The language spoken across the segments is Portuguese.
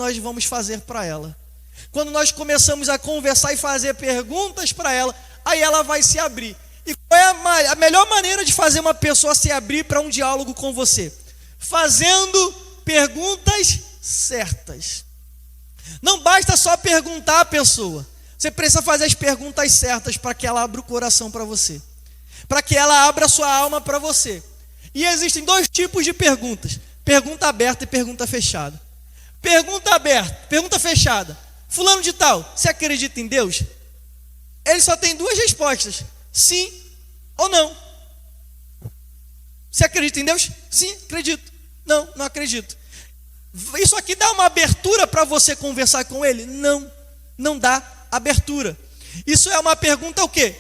nós vamos fazer para ela. Quando nós começamos a conversar e fazer perguntas para ela, aí ela vai se abrir. E qual é a melhor maneira de fazer uma pessoa se abrir para um diálogo com você? Fazendo perguntas certas. Não basta só perguntar à pessoa. Você precisa fazer as perguntas certas para que ela abra o coração para você, para que ela abra a sua alma para você. E existem dois tipos de perguntas: pergunta aberta e pergunta fechada. Pergunta aberta, pergunta fechada: fulano de tal, você acredita em Deus? Ele só tem duas respostas: sim ou não. Você acredita em Deus? Sim, acredito. Não, não acredito. Isso aqui dá uma abertura para você conversar com ele? Não, não dá abertura. Isso é uma pergunta o quê?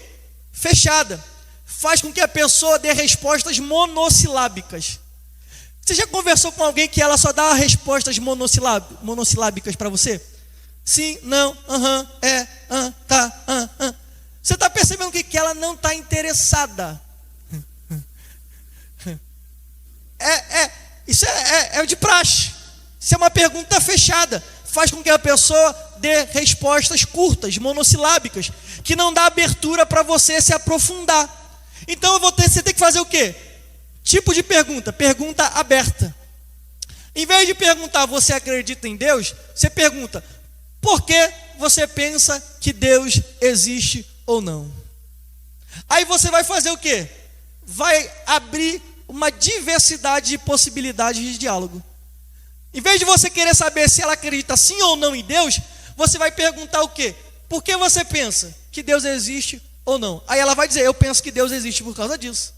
Fechada. Faz com que a pessoa dê respostas monossilábicas. Você já conversou com alguém que ela só dá respostas monossilábicas para você? Sim, não, aham, tá, Você está percebendo que ela não está interessada? Isso é de praxe. Isso é uma pergunta fechada. Faz com que a pessoa dê respostas curtas, monossilábicas, que não dá abertura para você se aprofundar. Então você tem que fazer o quê? Tipo de pergunta, pergunta aberta. Em vez de perguntar, você acredita em Deus? Você pergunta, por que você pensa que Deus existe ou não? Aí você vai fazer o quê? Vai abrir uma diversidade de possibilidades de diálogo. Em vez de você querer saber se ela acredita sim ou não em Deus, você vai perguntar o quê? Por que você pensa que Deus existe ou não? Aí ela vai dizer, eu penso que Deus existe por causa disso.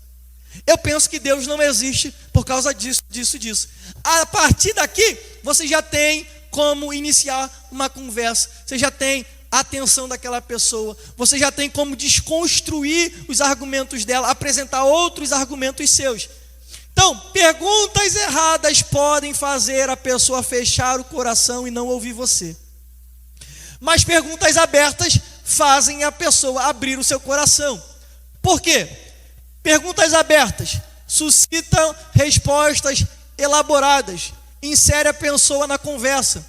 Eu penso que Deus não existe por causa disso. A partir daqui, você já tem como iniciar uma conversa. Você já tem a atenção daquela pessoa. Você já tem como desconstruir os argumentos dela, apresentar outros argumentos seus. Então, perguntas erradas podem fazer a pessoa fechar o coração e não ouvir você. Mas perguntas abertas fazem a pessoa abrir o seu coração. Por quê? Perguntas abertas suscitam respostas elaboradas, insere a pessoa na conversa,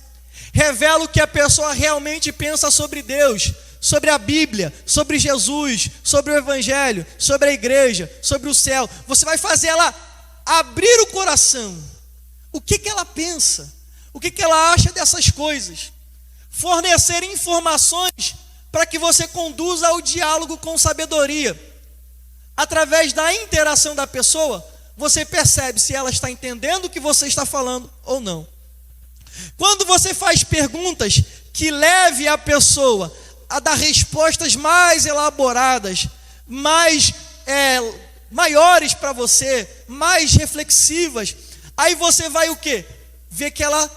revela o que a pessoa realmente pensa sobre Deus, sobre a Bíblia, sobre Jesus, sobre o Evangelho, sobre a igreja, sobre o céu. Você vai fazer ela abrir o coração. O que ela pensa? O que ela acha dessas coisas? Fornecer informações para que você conduza o diálogo com sabedoria. Através da interação da pessoa, você percebe se ela está entendendo o que você está falando ou não. Quando você faz perguntas que leve a pessoa a dar respostas mais elaboradas, maiores para você, mais reflexivas, aí você vai o quê? Ver que ela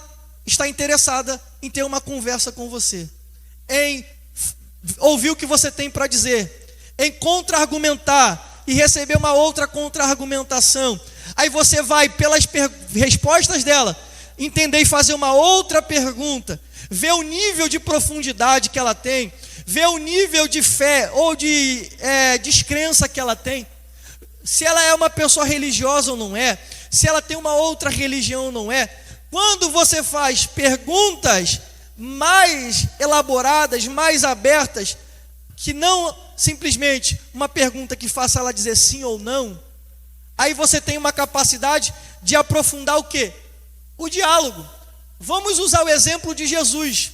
está interessada em ter uma conversa com você, em ouvir o que você tem para dizer, em contra-argumentar e receber uma outra contra-argumentação. Aí você vai, pelas respostas dela, entender e fazer uma outra pergunta, ver o nível de profundidade que ela tem, ver o nível de fé ou de descrença que ela tem, se ela é uma pessoa religiosa ou não é, se ela tem uma outra religião ou não é. Quando você faz perguntas mais elaboradas, mais abertas, que não simplesmente uma pergunta que faça ela dizer sim ou não, aí você tem uma capacidade de aprofundar o quê? O diálogo. Vamos usar o exemplo de Jesus.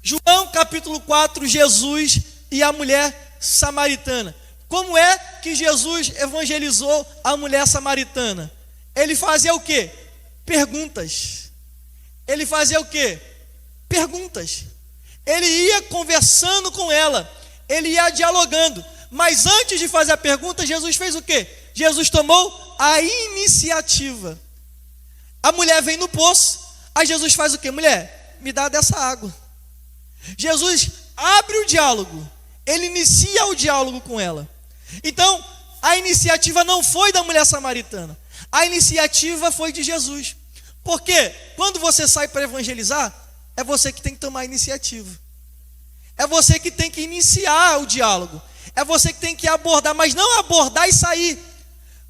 João capítulo 4, Jesus e a mulher samaritana. Como é que Jesus evangelizou a mulher samaritana? Ele fazia o quê? Perguntas. Ele fazia o quê? Perguntas. Ele ia conversando com ela, ele ia dialogando. Mas antes de fazer a pergunta, Jesus fez o quê? Jesus tomou a iniciativa. A mulher vem no poço, aí Jesus faz o quê? Mulher, me dá dessa água. Jesus abre o diálogo, ele inicia o diálogo com ela. Então, a iniciativa não foi da mulher samaritana, a iniciativa foi de Jesus. Porque quando você sai para evangelizar, é você que tem que tomar a iniciativa. É você que tem que iniciar o diálogo. É você que tem que abordar, mas não abordar e sair.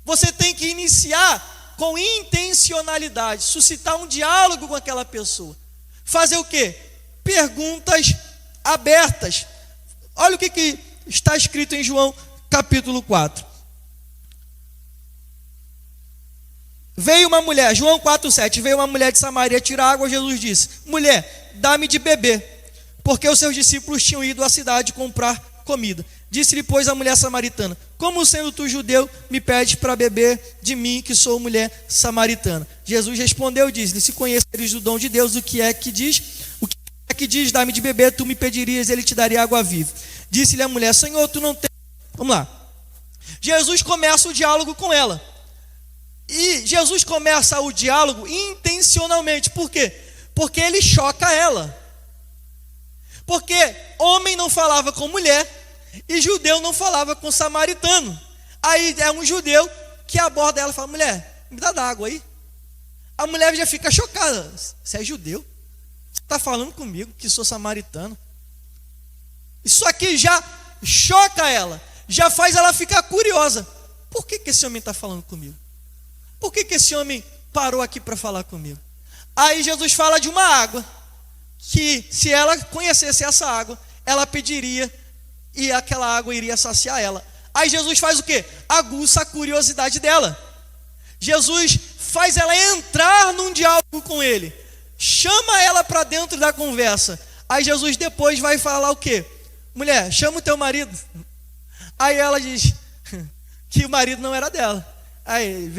Você tem que iniciar com intencionalidade, suscitar um diálogo com aquela pessoa. fazer o quê? Perguntas abertas. Olha o que está escrito em João capítulo 4. Veio uma mulher, João 4,7, veio uma mulher de Samaria tirar água. Jesus disse: mulher, dá-me de beber, porque os seus discípulos tinham ido à cidade comprar comida. Disse-lhe, pois, a mulher samaritana: como sendo tu judeu, me pedes para beber de mim, que sou mulher samaritana? Jesus respondeu e disse-lhe: se conheceres o dom de Deus, o que é que diz, dá-me de beber, tu me pedirias, ele te daria água viva. Disse-lhe a mulher: Senhor, tu não tens... Vamos lá. Jesus começa o diálogo com ela. E Jesus começa o diálogo intencionalmente. Por quê? Porque ele choca ela. Porque homem não falava com mulher e judeu não falava com samaritano. Aí é um judeu que aborda ela e fala: mulher, me dá água aí. A mulher já fica chocada. Você é judeu? Você está falando comigo que sou samaritano? Isso aqui já choca ela, já faz ela ficar curiosa. Por que esse homem está falando comigo? Por que esse homem parou aqui para falar comigo? Aí Jesus fala de uma água, que se ela conhecesse essa água, ela pediria e aquela água iria saciar ela. Aí Jesus faz o quê? Aguça a curiosidade dela. Jesus faz ela entrar num diálogo com ele, chama ela para dentro da conversa. Aí Jesus depois vai falar o quê? Mulher, chama o teu marido. Aí ela diz que o marido não era dela. Aí,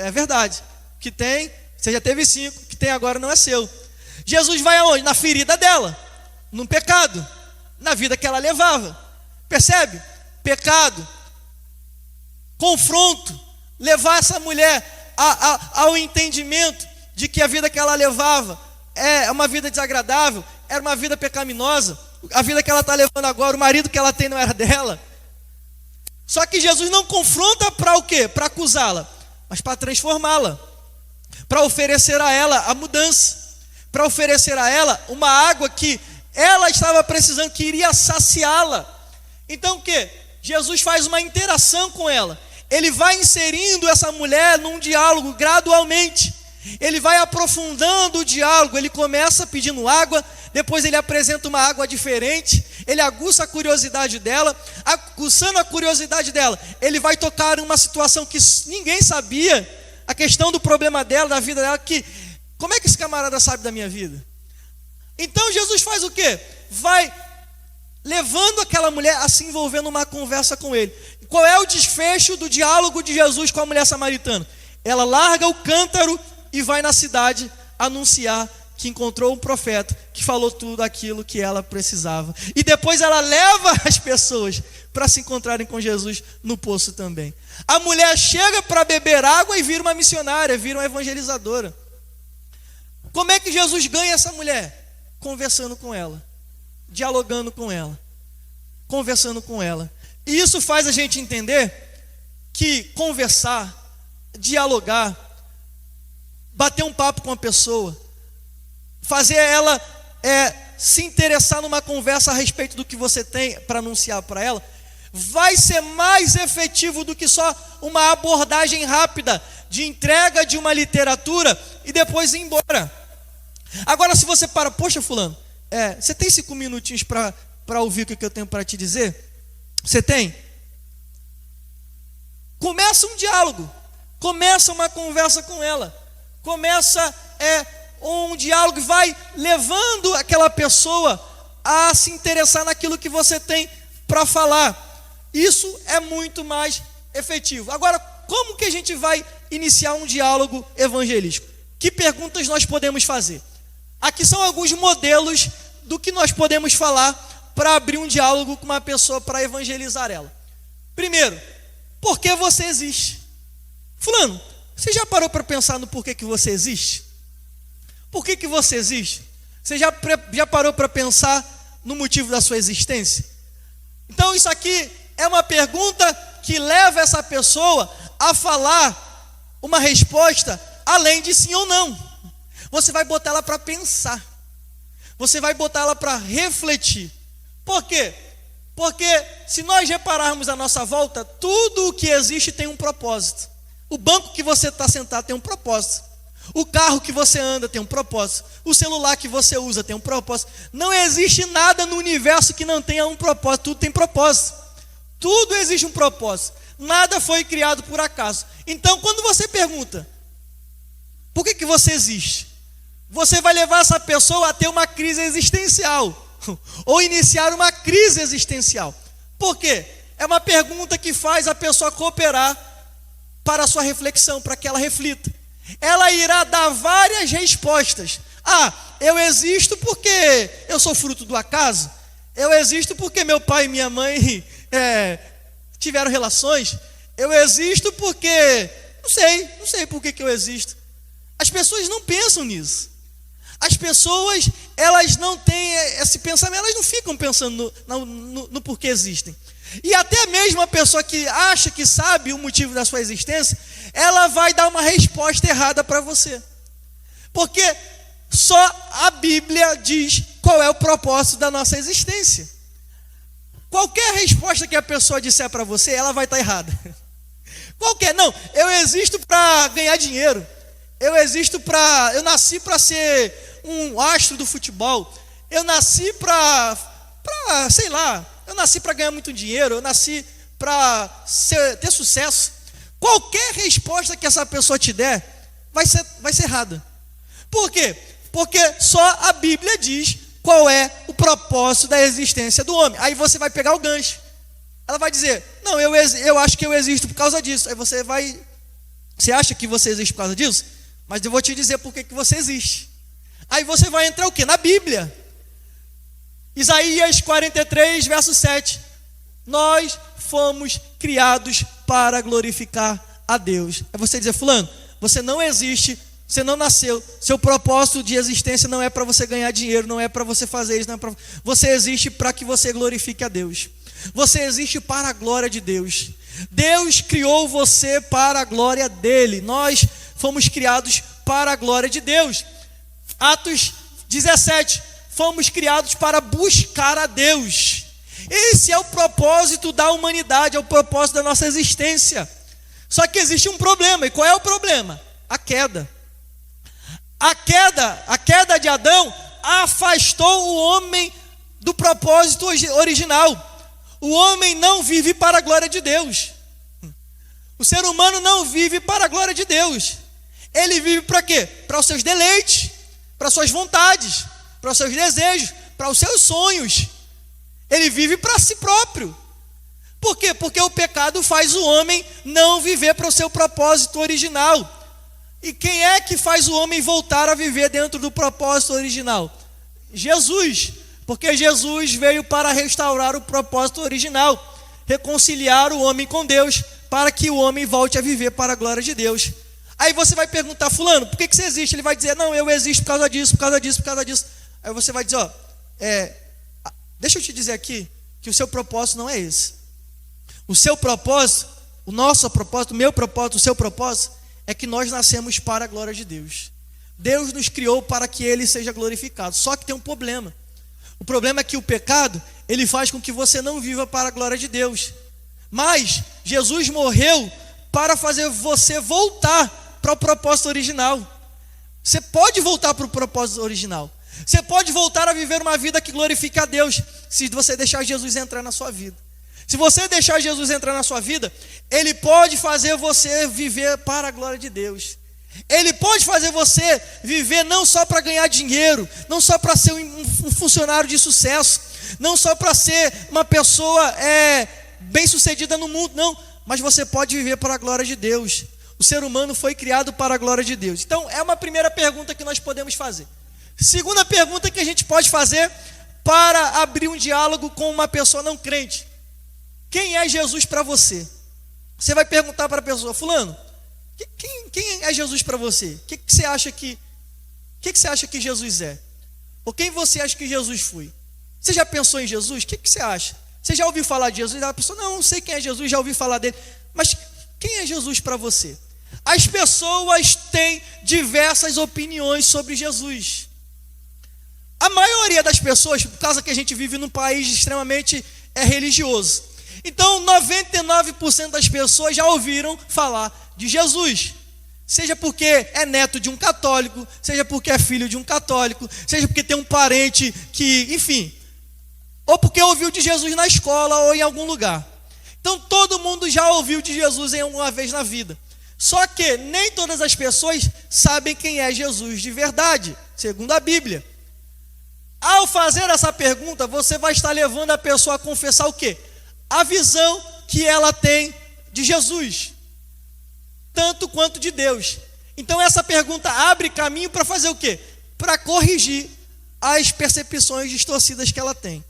é verdade. Que tem, você já teve 5, que tem agora não é seu. Jesus vai aonde? Na ferida dela, no pecado, na vida que ela levava. Percebe? Pecado, confronto, levar essa mulher ao entendimento de que a vida que ela levava é uma vida desagradável, era uma vida pecaminosa. A vida que ela está levando agora, o marido que ela tem não era dela. Só que Jesus não confronta para o quê? Para acusá-la, mas para transformá-la, para oferecer a ela a mudança, para oferecer a ela uma água que ela estava precisando, que iria saciá-la. Então o quê? Jesus faz uma interação com ela. Ele vai inserindo essa mulher num diálogo gradualmente. Ele vai aprofundando o diálogo. Ele começa pedindo água, depois ele apresenta uma água diferente. Ele aguça a curiosidade dela. Aguçando a curiosidade dela, ele vai tocar em uma situação que ninguém sabia, a questão do problema dela, da vida dela, que como é que esse camarada sabe da minha vida? Então Jesus faz o quê? Vai levando aquela mulher a se envolver numa conversa com ele. Qual é o desfecho do diálogo de Jesus com a mulher samaritana? Ela larga o cântaro e vai na cidade anunciar que encontrou um profeta que falou tudo aquilo que ela precisava. E depois ela leva as pessoas para se encontrarem com Jesus no poço também. A mulher chega para beber água e vira uma missionária, vira uma evangelizadora. Como é que Jesus ganha essa mulher? Conversando com ela, dialogando com ela, conversando com ela. E isso faz a gente entender que conversar, dialogar, bater um papo com a pessoa, fazer ela se interessar numa conversa a respeito do que você tem para anunciar para ela, vai ser mais efetivo do que só uma abordagem rápida de entrega de uma literatura e depois ir embora. Agora, se você poxa fulano, você tem 5 minutinhos para ouvir o que eu tenho para te dizer? Você tem? Começa um diálogo, começa uma conversa com ela, começa um diálogo e vai levando aquela pessoa a se interessar naquilo que você tem para falar. Isso é muito mais efetivo. Agora, como que a gente vai iniciar um diálogo evangelístico? Que perguntas nós podemos fazer? Aqui são alguns modelos do que nós podemos falar para abrir um diálogo com uma pessoa, para evangelizar ela. Primeiro, por que você existe? Fulano, você já parou para pensar no porquê que você existe? Por que você existe? Você já parou para pensar no motivo da sua existência? Então isso aqui é uma pergunta que leva essa pessoa a falar uma resposta além de sim ou não. Você vai botar ela para pensar. Você vai botar ela para refletir. Por quê? Porque se nós repararmos à nossa volta, tudo o que existe tem um propósito. O banco que você está sentado tem um propósito. O carro que você anda tem um propósito. O celular que você usa tem um propósito. Não existe nada no universo que não tenha um propósito. Tudo tem propósito. Tudo existe um propósito. Nada foi criado por acaso. Então, quando você pergunta, por que você existe? Você vai levar essa pessoa a ter uma crise existencial. Ou iniciar uma crise existencial. Por quê? É uma pergunta que faz a pessoa cooperar para a sua reflexão, para que ela reflita. Ela irá dar várias respostas. Eu existo porque eu sou fruto do acaso. Eu existo porque meu pai e minha mãe tiveram relações. Eu existo porque... Não sei por que eu existo. As pessoas não pensam nisso. As pessoas, elas não têm esse pensamento, elas não ficam pensando no porquê existem. E até mesmo a pessoa que acha que sabe o motivo da sua existência, ela vai dar uma resposta errada para você. Porque só a Bíblia diz qual é o propósito da nossa existência. Qualquer resposta que a pessoa disser para você, ela vai estar errada. Não, eu existo para ganhar dinheiro. Eu nasci para ser um astro do futebol. Eu nasci eu nasci para ganhar muito dinheiro. Eu nasci para ter sucesso. Qualquer resposta que essa pessoa te der vai ser errada. Por quê? Porque só a Bíblia diz qual é o propósito da existência do homem. Aí você vai pegar o gancho. Ela vai dizer, não, eu acho que eu existo por causa disso. Aí você acha que você existe por causa disso? Mas eu vou te dizer por que você existe. Aí você vai entrar o quê? Na Bíblia. Isaías 43, verso 7. Nós fomos criados para glorificar a Deus. É você dizer, fulano, você não existe, você não nasceu, seu propósito de existência não é para você ganhar dinheiro, não é para você fazer isso, você existe para que você glorifique a Deus. Você existe para a glória de Deus. Deus criou você para a glória dele. Nós fomos criados para a glória de Deus. Atos 17, fomos criados para buscar a Deus. Esse é o propósito da humanidade, é o propósito da nossa existência. Só que existe um problema, e qual é o problema? A queda. A queda de Adão afastou o homem do propósito original. O homem não vive para a glória de Deus. O ser humano não vive para a glória de Deus. Ele vive para quê? Para os seus deleites, para as suas vontades, para os seus desejos, para os seus sonhos. Ele vive para si próprio. Por quê? Porque o pecado faz o homem não viver para o seu propósito original. E quem é que faz o homem voltar a viver dentro do propósito original? Jesus. Porque Jesus veio para restaurar o propósito original, reconciliar o homem com Deus, para que o homem volte a viver para a glória de Deus. Aí você vai perguntar, fulano, por que você existe? Ele vai dizer, não, eu existo por causa disso, por causa disso, por causa disso. Aí você vai dizer, deixa eu te dizer aqui, que o seu propósito não é esse. O seu propósito, o nosso propósito, o meu propósito, o seu propósito, é que nós nascemos para a glória de Deus. Deus nos criou para que Ele seja glorificado. Só que tem um problema. O problema é que o pecado, ele faz com que você não viva para a glória de Deus. Mas Jesus morreu para fazer você voltar para o propósito original. Você pode voltar para o propósito original. Você pode voltar a viver uma vida que glorifique a Deus, se você deixar Jesus entrar na sua vida. Se você deixar Jesus entrar na sua vida, Ele pode fazer você viver para a glória de Deus. Ele pode fazer você viver não só para ganhar dinheiro, não só para ser um funcionário de sucesso, não só para ser uma pessoa bem-sucedida no mundo, não. Mas você pode viver para a glória de Deus. O ser humano foi criado para a glória de Deus. Então, é uma primeira pergunta que nós podemos fazer. Segunda pergunta que a gente pode fazer para abrir um diálogo com uma pessoa não crente. Quem é Jesus para você? Você vai perguntar para a pessoa, fulano, quem é Jesus para você? O que você acha que Jesus é? Ou quem você acha que Jesus foi? Você já pensou em Jesus? O que você acha? Você já ouviu falar de Jesus? A pessoa, não sei quem é Jesus, já ouvi falar dele. Mas quem é Jesus para você? As pessoas têm diversas opiniões sobre Jesus. A maioria das pessoas, por causa que a gente vive num país extremamente religioso, então 99% das pessoas já ouviram falar de Jesus. seja porque é neto de um católico, seja porque é filho de um católico, seja porque tem um parente que, enfim, ou porque ouviu de Jesus na escola ou em algum lugar. Então todo mundo já ouviu de Jesus em alguma vez na vida. Só que nem todas as pessoas sabem quem é Jesus de verdade, segundo a Bíblia. Ao fazer essa pergunta, você vai estar levando a pessoa a confessar o quê? A visão que ela tem de Jesus, tanto quanto de Deus. Então essa pergunta abre caminho para fazer o quê? Para corrigir as percepções distorcidas que ela tem.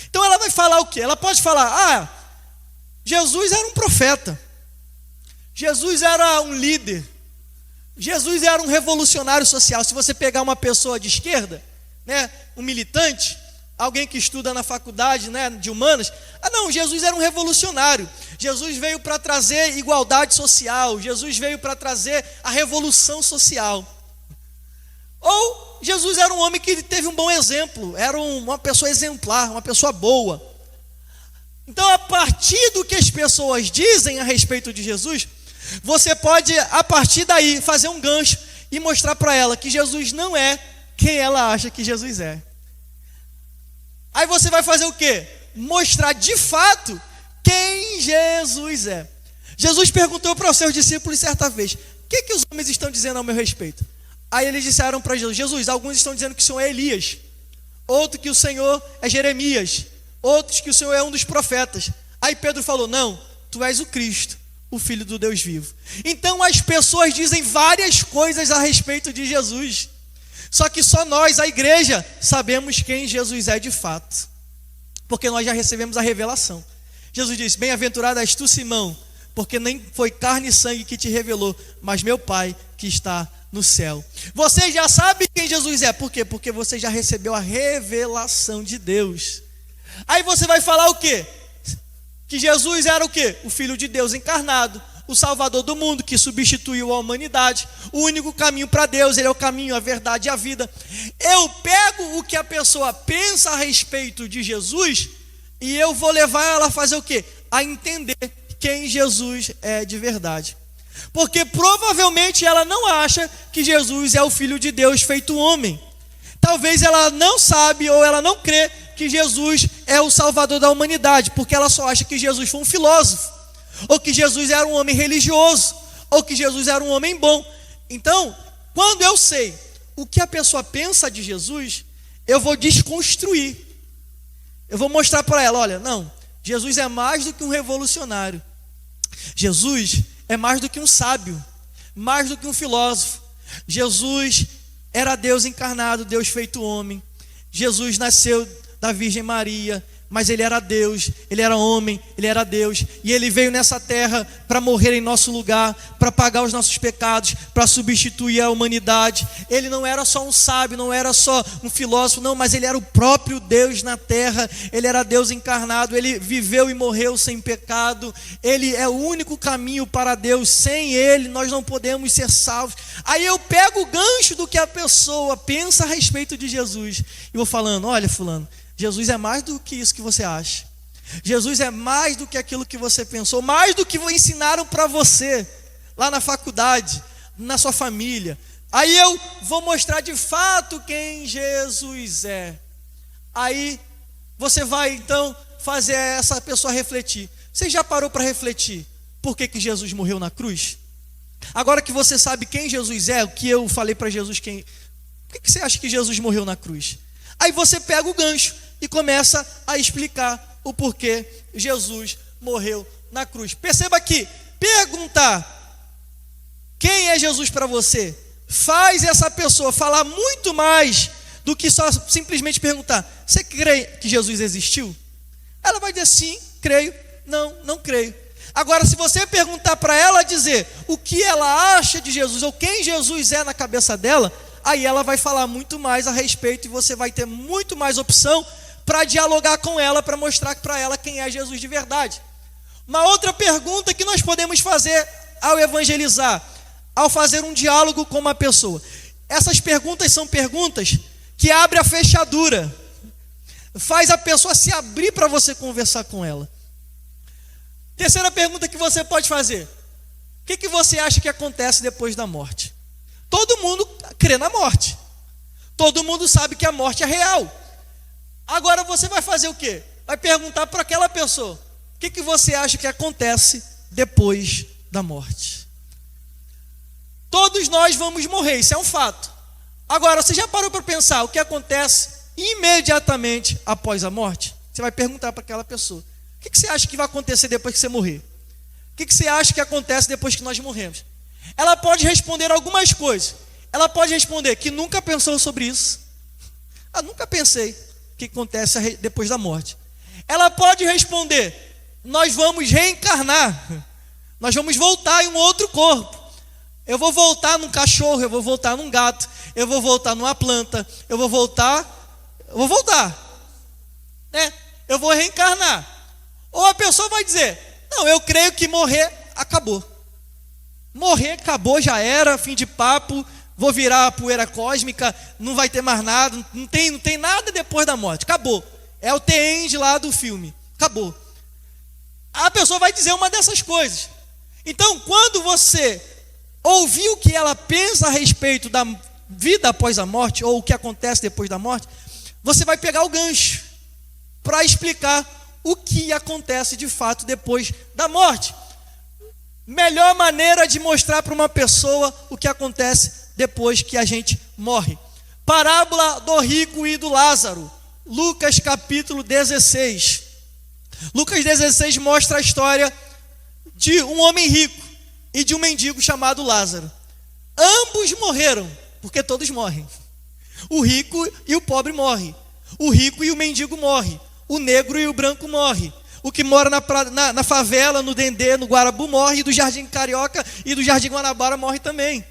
Então ela vai falar o quê? Ela pode falar, Jesus era um profeta, Jesus era um líder, Jesus era um revolucionário social. Se você pegar uma pessoa de esquerda, né, um militante, alguém que estuda na faculdade, né, de humanas, não, Jesus era um revolucionário, Jesus veio para trazer igualdade social, Jesus veio para trazer a revolução social. Ou Jesus era um homem que teve um bom exemplo, era uma pessoa exemplar, uma pessoa boa. Então, a partir do que as pessoas dizem a respeito de Jesus, você pode, a partir daí, fazer um gancho e mostrar para ela que Jesus não é quem ela acha que Jesus é. Aí você vai fazer o quê? Mostrar de fato quem Jesus é. Jesus perguntou para os seus discípulos certa vez: o que os homens estão dizendo ao meu respeito? Aí eles disseram para Jesus: Jesus, alguns estão dizendo que o Senhor é Elias, outros que o Senhor é Jeremias, outros que o Senhor é um dos profetas. Aí Pedro falou: não, tu és o Cristo, o Filho do Deus vivo. Então as pessoas dizem várias coisas a respeito de Jesus, só que só nós, a igreja, sabemos quem Jesus é de fato, porque nós já recebemos a revelação. Jesus disse: bem-aventurado és tu, Simão, porque nem foi carne e sangue que te revelou, mas meu Pai que está no céu. Você já sabe quem Jesus é. Por quê? Porque você já recebeu a revelação de Deus. Aí você vai falar o quê? Que Jesus era o quê? O Filho de Deus encarnado, o Salvador do mundo, que substituiu a humanidade, o único caminho para Deus. Ele é o caminho, a verdade e a vida. Eu pego o que a pessoa pensa a respeito de Jesus e eu vou levar ela a fazer o quê? A entender quem Jesus é de verdade. Porque provavelmente ela não acha que Jesus é o Filho de Deus feito homem. Talvez ela não sabe ou ela não crê que Jesus é o Salvador da humanidade, porque ela só acha que Jesus foi um filósofo, ou que Jesus era um homem religioso, ou que Jesus era um homem bom. Então, quando eu sei o que a pessoa pensa de Jesus, eu vou desconstruir. Eu vou mostrar para ela: olha, não, Jesus é mais do que um revolucionário. Jesus é mais do que um sábio, mais do que um filósofo. Jesus era Deus encarnado, Deus feito homem. Jesus nasceu da Virgem Maria, mas ele era Deus, ele era homem, ele era Deus, e ele veio nessa terra para morrer em nosso lugar, para pagar os nossos pecados, para substituir a humanidade. Ele não era só um sábio, não era só um filósofo, não, mas ele era o próprio Deus na terra. Ele era Deus encarnado, ele viveu e morreu sem pecado. Ele é o único caminho para Deus, sem ele nós não podemos ser salvos. Aí eu pego o gancho do que a pessoa pensa a respeito de Jesus e vou falando: olha, fulano, Jesus é mais do que isso que você acha. Jesus é mais do que aquilo que você pensou, mais do que ensinaram para você lá na faculdade, na sua família. Aí eu vou mostrar de fato quem Jesus é. Aí você vai então fazer essa pessoa refletir. Você já parou para refletir por que Jesus morreu na cruz? Agora que você sabe quem Jesus é, o que eu falei para Jesus, por que você acha que Jesus morreu na cruz? Aí você pega o gancho e começa a explicar o porquê Jesus morreu na cruz. Perceba que perguntar quem é Jesus para você faz essa pessoa falar muito mais do que só simplesmente perguntar: você crê que Jesus existiu? Ela vai dizer sim, creio, não, não creio. Agora, se você perguntar para ela dizer o que ela acha de Jesus ou quem Jesus é na cabeça dela, aí ela vai falar muito mais a respeito e você vai ter muito mais opção para dialogar com ela, para mostrar para ela quem é Jesus de verdade. Uma outra pergunta que nós podemos fazer ao evangelizar, ao fazer um diálogo com uma pessoa. Essas perguntas são perguntas que abrem a fechadura, faz a pessoa se abrir para você conversar com ela. Terceira pergunta que você pode fazer: que você acha que acontece depois da morte? Todo mundo crê na morte. Todo mundo sabe que a morte é real. Agora você vai fazer o quê? Vai perguntar para aquela pessoa: o que você acha que acontece depois da morte? Todos nós vamos morrer, isso é um fato. Agora, você já parou para pensar o que acontece imediatamente após a morte? Você vai perguntar para aquela pessoa: o que você acha que vai acontecer depois que você morrer? O que você acha que acontece depois que nós morremos? Ela pode responder algumas coisas. Ela pode responder que nunca pensou sobre isso. Nunca pensei o que acontece depois da morte. Ela pode responder: nós vamos reencarnar. Nós vamos voltar em um outro corpo. Eu vou voltar num cachorro, eu vou voltar num gato, eu vou voltar numa planta, eu vou voltar, né? Eu vou reencarnar. Ou a pessoa vai dizer: não, eu creio que morrer acabou. Morrer acabou, já era, fim de papo, vou virar poeira cósmica, não vai ter mais nada, não tem nada depois da morte, acabou. É o The End lá do filme, acabou. A pessoa vai dizer uma dessas coisas. Então, quando você ouvir o que ela pensa a respeito da vida após a morte, ou o que acontece depois da morte, você vai pegar o gancho para explicar o que acontece de fato depois da morte. Melhor maneira de mostrar para uma pessoa o que acontece depois que a gente morre. Parábola do rico e do Lázaro, Lucas capítulo 16. Lucas 16 mostra a história de um homem rico e de um mendigo chamado Lázaro. Ambos morreram, porque todos morrem. O rico e o pobre morrem. O rico e o mendigo morrem. O negro e o branco morrem. O que mora na favela, no Dendê, no Guarabu morre. E do Jardim Carioca e do Jardim Guanabara morre também.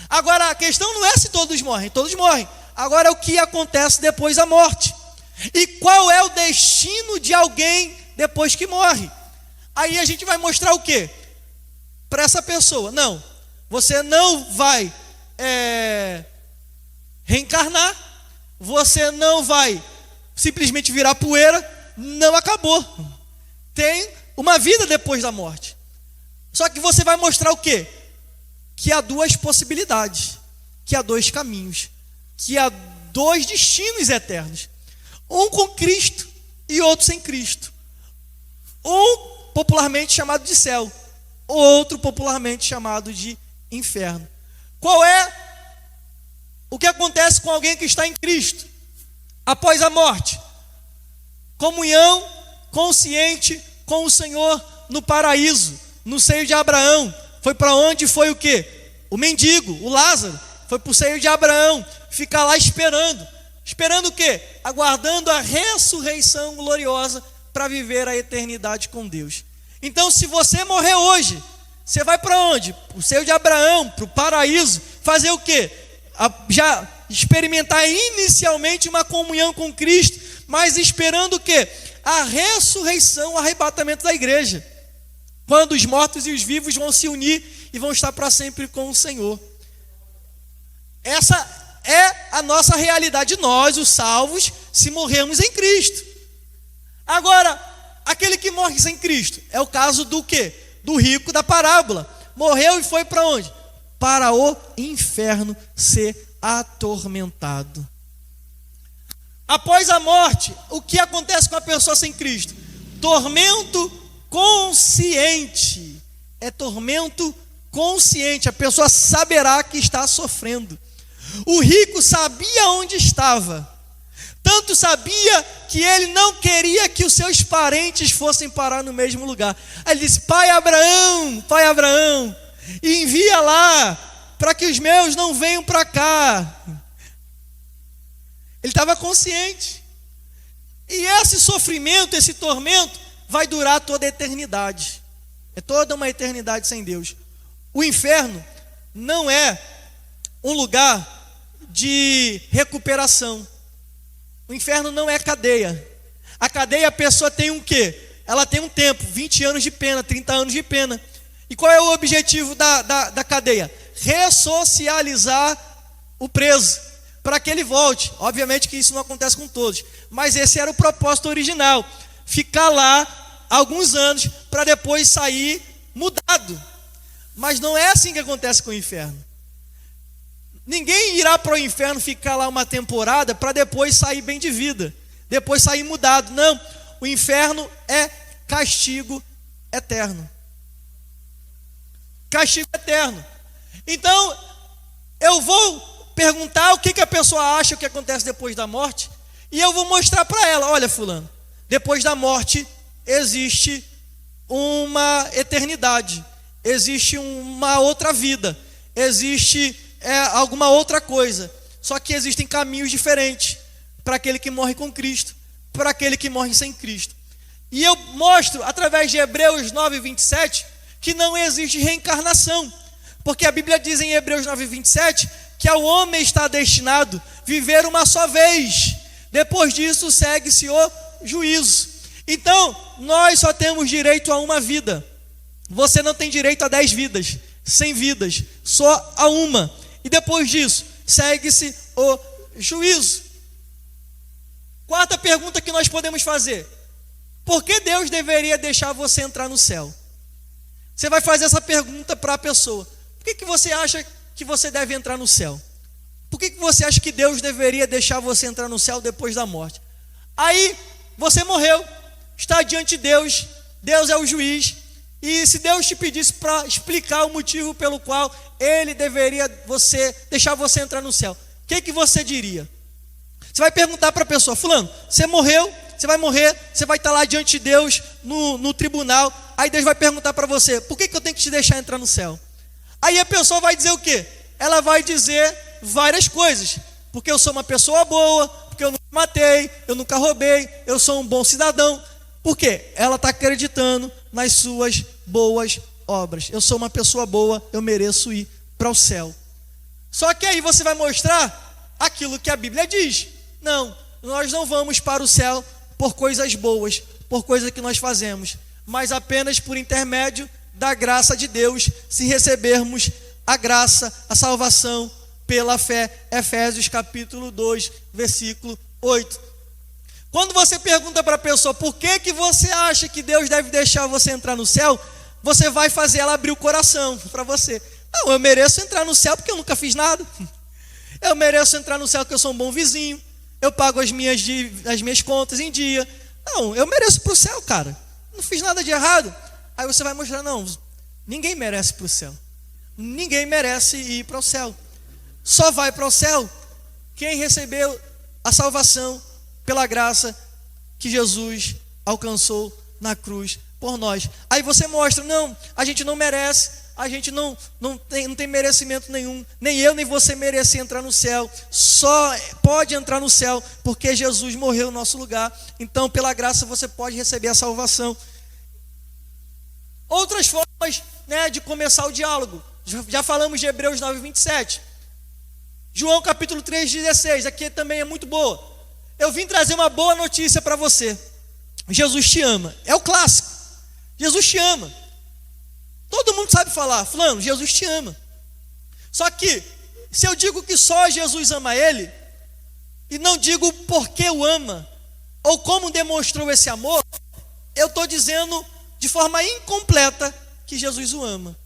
Agora, a questão não é se todos morrem. Todos morrem. Agora é o que acontece depois da morte. E qual é o destino de alguém depois que morre? Aí a gente vai mostrar o quê? Para essa pessoa: não, você não vai reencarnar, você não vai simplesmente virar poeira, não acabou. Tem uma vida depois da morte. Só que você vai mostrar o quê? Que há duas possibilidades, que há dois caminhos, que há dois destinos eternos. Um com Cristo e outro sem Cristo. Um popularmente chamado de céu, outro popularmente chamado de inferno. Qual é o que acontece com alguém que está em Cristo após a morte? Comunhão consciente com o Senhor no paraíso, no seio de Abraão. Foi para onde foi o quê? O mendigo, o Lázaro, foi para o seio de Abraão, ficar lá esperando. Esperando o quê? Aguardando a ressurreição gloriosa para viver a eternidade com Deus. Então, se você morrer hoje, você vai para onde? Para o seio de Abraão, para o paraíso. Fazer o quê? Já experimentar inicialmente uma comunhão com Cristo, mas esperando o quê? A ressurreição, o arrebatamento da igreja. Quando os mortos e os vivos vão se unir e vão estar para sempre com o Senhor. Essa é a nossa realidade, nós, os salvos, se morrermos em Cristo. Agora, aquele que morre sem Cristo, é o caso do quê? Do rico da parábola. Morreu e foi para onde? Para o inferno ser atormentado. Após a morte, o que acontece com a pessoa sem Cristo? Tormento consciente. É tormento consciente. A pessoa saberá que está sofrendo. O rico sabia onde estava. Tanto sabia que ele não queria que os seus parentes fossem parar no mesmo lugar. Aí ele disse: Pai Abraão, envia lá para que os meus não venham para cá. Ele estava consciente. E esse sofrimento, esse tormento vai durar toda a eternidade. É toda uma eternidade sem Deus. O inferno não é um lugar de recuperação. O inferno não é cadeia. A cadeia, a pessoa tem um quê? Ela tem um tempo, 20 anos de pena, 30 anos de pena. E qual é o objetivo da cadeia? Ressocializar o preso, para que ele volte. Obviamente que isso não acontece com todos, mas esse era o propósito original. Ficar lá alguns anos, para depois sair mudado. Mas não é assim que acontece com o inferno. Ninguém irá para o inferno ficar lá uma temporada para depois sair bem de vida, depois sair mudado. Não, o inferno é castigo eterno. Castigo eterno. Então, eu vou perguntar o que a pessoa acha que acontece depois da morte, e eu vou mostrar para ela: olha, fulano, depois da morte existe uma eternidade, existe uma outra vida, existe alguma outra coisa. Só que existem caminhos diferentes para aquele que morre com Cristo, para aquele que morre sem Cristo. E eu mostro, através de Hebreus 9:27, que não existe reencarnação, porque a Bíblia diz em Hebreus 9:27 que ao homem está destinado viver uma só vez, depois disso segue-se o juízo. Então, nós só temos direito a uma vida. Você não tem direito a 10 vidas, 100 vidas, só a uma. E depois disso, segue-se o juízo. Quarta pergunta que nós podemos fazer: por que Deus deveria deixar você entrar no céu? Você vai fazer essa pergunta para a pessoa: por que você acha que você deve entrar no céu? Por que você acha que Deus deveria deixar você entrar no céu depois da morte? Aí, você morreu, está diante de Deus, Deus é o juiz, e se Deus te pedisse para explicar o motivo pelo qual Ele deveria deixar você entrar no céu, o que você diria? Você vai perguntar para a pessoa: fulano, você morreu, você vai morrer, você vai estar lá diante de Deus no tribunal. Aí Deus vai perguntar para você: por que eu tenho que te deixar entrar no céu? Aí a pessoa vai dizer o quê? Ela vai dizer várias coisas: porque eu sou uma pessoa boa, porque eu nunca matei, eu nunca roubei, eu sou um bom cidadão. Por quê? Ela está acreditando nas suas boas obras. Eu sou uma pessoa boa, eu mereço ir para o céu. Só que aí você vai mostrar aquilo que a Bíblia diz: não, nós não vamos para o céu por coisas boas, por coisas que nós fazemos, mas apenas por intermédio da graça de Deus, se recebermos a graça, a salvação pela fé. Efésios capítulo 2, versículo 8. Quando você pergunta para a pessoa por que você acha que Deus deve deixar você entrar no céu, você vai fazer ela abrir o coração para você. Não, eu mereço entrar no céu porque eu nunca fiz nada. Eu mereço entrar no céu porque eu sou um bom vizinho, eu pago as minhas contas em dia. Não, eu mereço ir para o céu, cara. Não fiz nada de errado. Aí você vai mostrar: não, ninguém merece ir para o céu. Ninguém merece ir para o céu. Só vai para o céu quem recebeu a salvação pela graça que Jesus alcançou na cruz por nós. Aí você mostra: não, a gente não merece, a gente não tem merecimento nenhum, nem eu nem você merece entrar no céu, só pode entrar no céu porque Jesus morreu no nosso lugar. Então pela graça você pode receber a salvação. Outras formas, de começar o diálogo: já falamos de Hebreus 9:27, João capítulo 3:16, aqui também é muito boa. Eu vim trazer uma boa notícia para você: Jesus te ama. É o clássico: Jesus te ama. Todo mundo sabe falar: fulano, Jesus te ama. Só que, se eu digo que só Jesus ama ele, e não digo por que o ama, ou como demonstrou esse amor, eu estou dizendo de forma incompleta que Jesus o ama.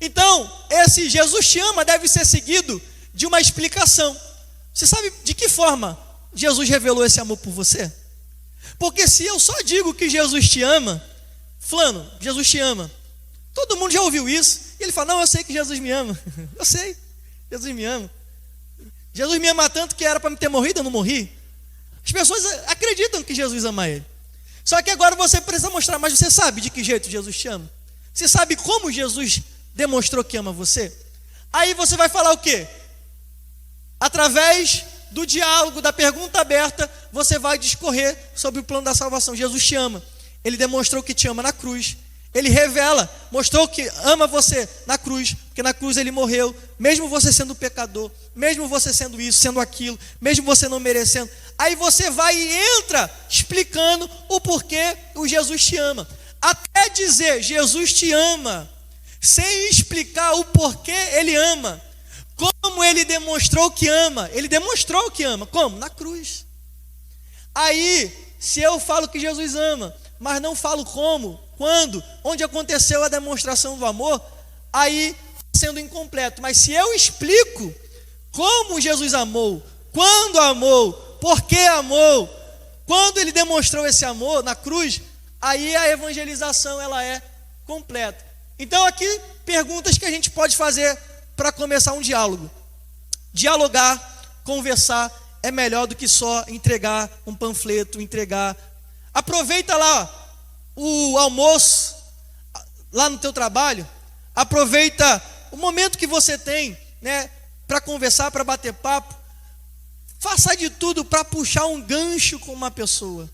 Então, esse Jesus te ama deve ser seguido de uma explicação. Você sabe de que forma Jesus revelou esse amor por você? Porque se eu só digo que Jesus te ama, fulano, Jesus te ama, todo mundo já ouviu isso, e ele fala: não, eu sei que Jesus me ama. Eu sei, Jesus me ama. Jesus me ama tanto que era para me ter morrido, eu não morri. As pessoas acreditam que Jesus ama ele. Só que agora você precisa mostrar: mas você sabe de que jeito Jesus te ama? Você sabe como Jesus demonstrou que ama você? Aí você vai falar o quê? Através do diálogo, da pergunta aberta, você vai discorrer sobre o plano da salvação. Jesus te ama. Ele demonstrou que te ama na cruz. Ele revela, mostrou que ama você na cruz, porque na cruz ele morreu, mesmo você sendo pecador, mesmo você sendo isso, sendo aquilo, mesmo você não merecendo. Aí você vai e entra explicando o porquê o Jesus te ama. Até dizer Jesus te ama, sem explicar o porquê ele ama, como ele demonstrou que ama. Ele demonstrou que ama, como? Na cruz. Aí, se eu falo que Jesus ama, mas não falo como, quando, onde aconteceu a demonstração do amor, aí sendo incompleto. Mas se eu explico como Jesus amou, quando amou, por que amou, quando ele demonstrou esse amor na cruz, aí a evangelização ela é completa. Então aqui perguntas que a gente pode fazer para começar um diálogo. Dialogar, conversar é melhor do que só entregar um panfleto, Aproveita lá o almoço, lá no teu trabalho, aproveita o momento que você tem, né, para conversar, para bater papo. Faça de tudo para puxar um gancho com uma pessoa.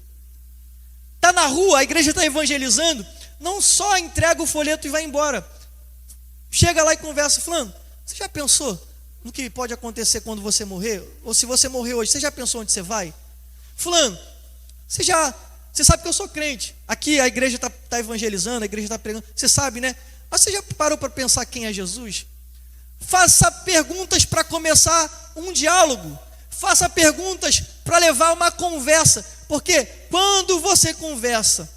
Está na rua, a igreja está evangelizando, não só entrega o folheto e vai embora. Chega lá e conversa, fulano, você já pensou no que pode acontecer quando você morrer? Ou se você morrer hoje, você já pensou onde você vai? Fulano, você sabe que eu sou crente. Aqui a igreja está evangelizando, a igreja está pregando. Você sabe, né? Mas você já parou para pensar quem é Jesus? Faça perguntas para começar um diálogo. Faça perguntas para levar uma conversa. Porque quando você conversa,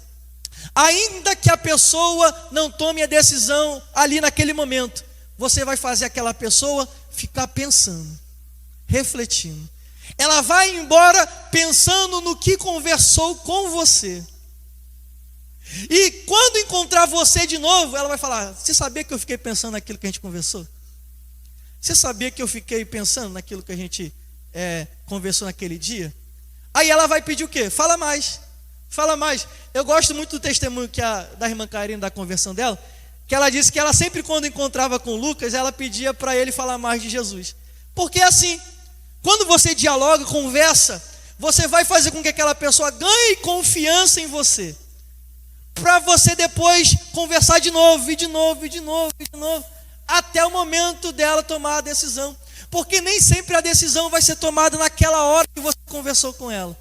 ainda que a pessoa não tome a decisão ali naquele momento, você vai fazer aquela pessoa ficar pensando, refletindo. Ela vai embora pensando no que conversou com você. E quando encontrar você de novo, ela vai falar: você sabia que eu fiquei pensando naquilo que a gente conversou? Você sabia que eu fiquei pensando naquilo que a gente conversou naquele dia? Aí ela vai pedir o quê? Fala mais. Eu gosto muito do testemunho da irmã Karina, da conversão dela, que ela disse que ela sempre, quando encontrava com o Lucas, ela pedia para ele falar mais de Jesus. Porque assim, quando você dialoga, conversa, você vai fazer com que aquela pessoa ganhe confiança em você, para você depois conversar de novo, até o momento dela tomar a decisão. Porque nem sempre a decisão vai ser tomada naquela hora que você conversou com ela.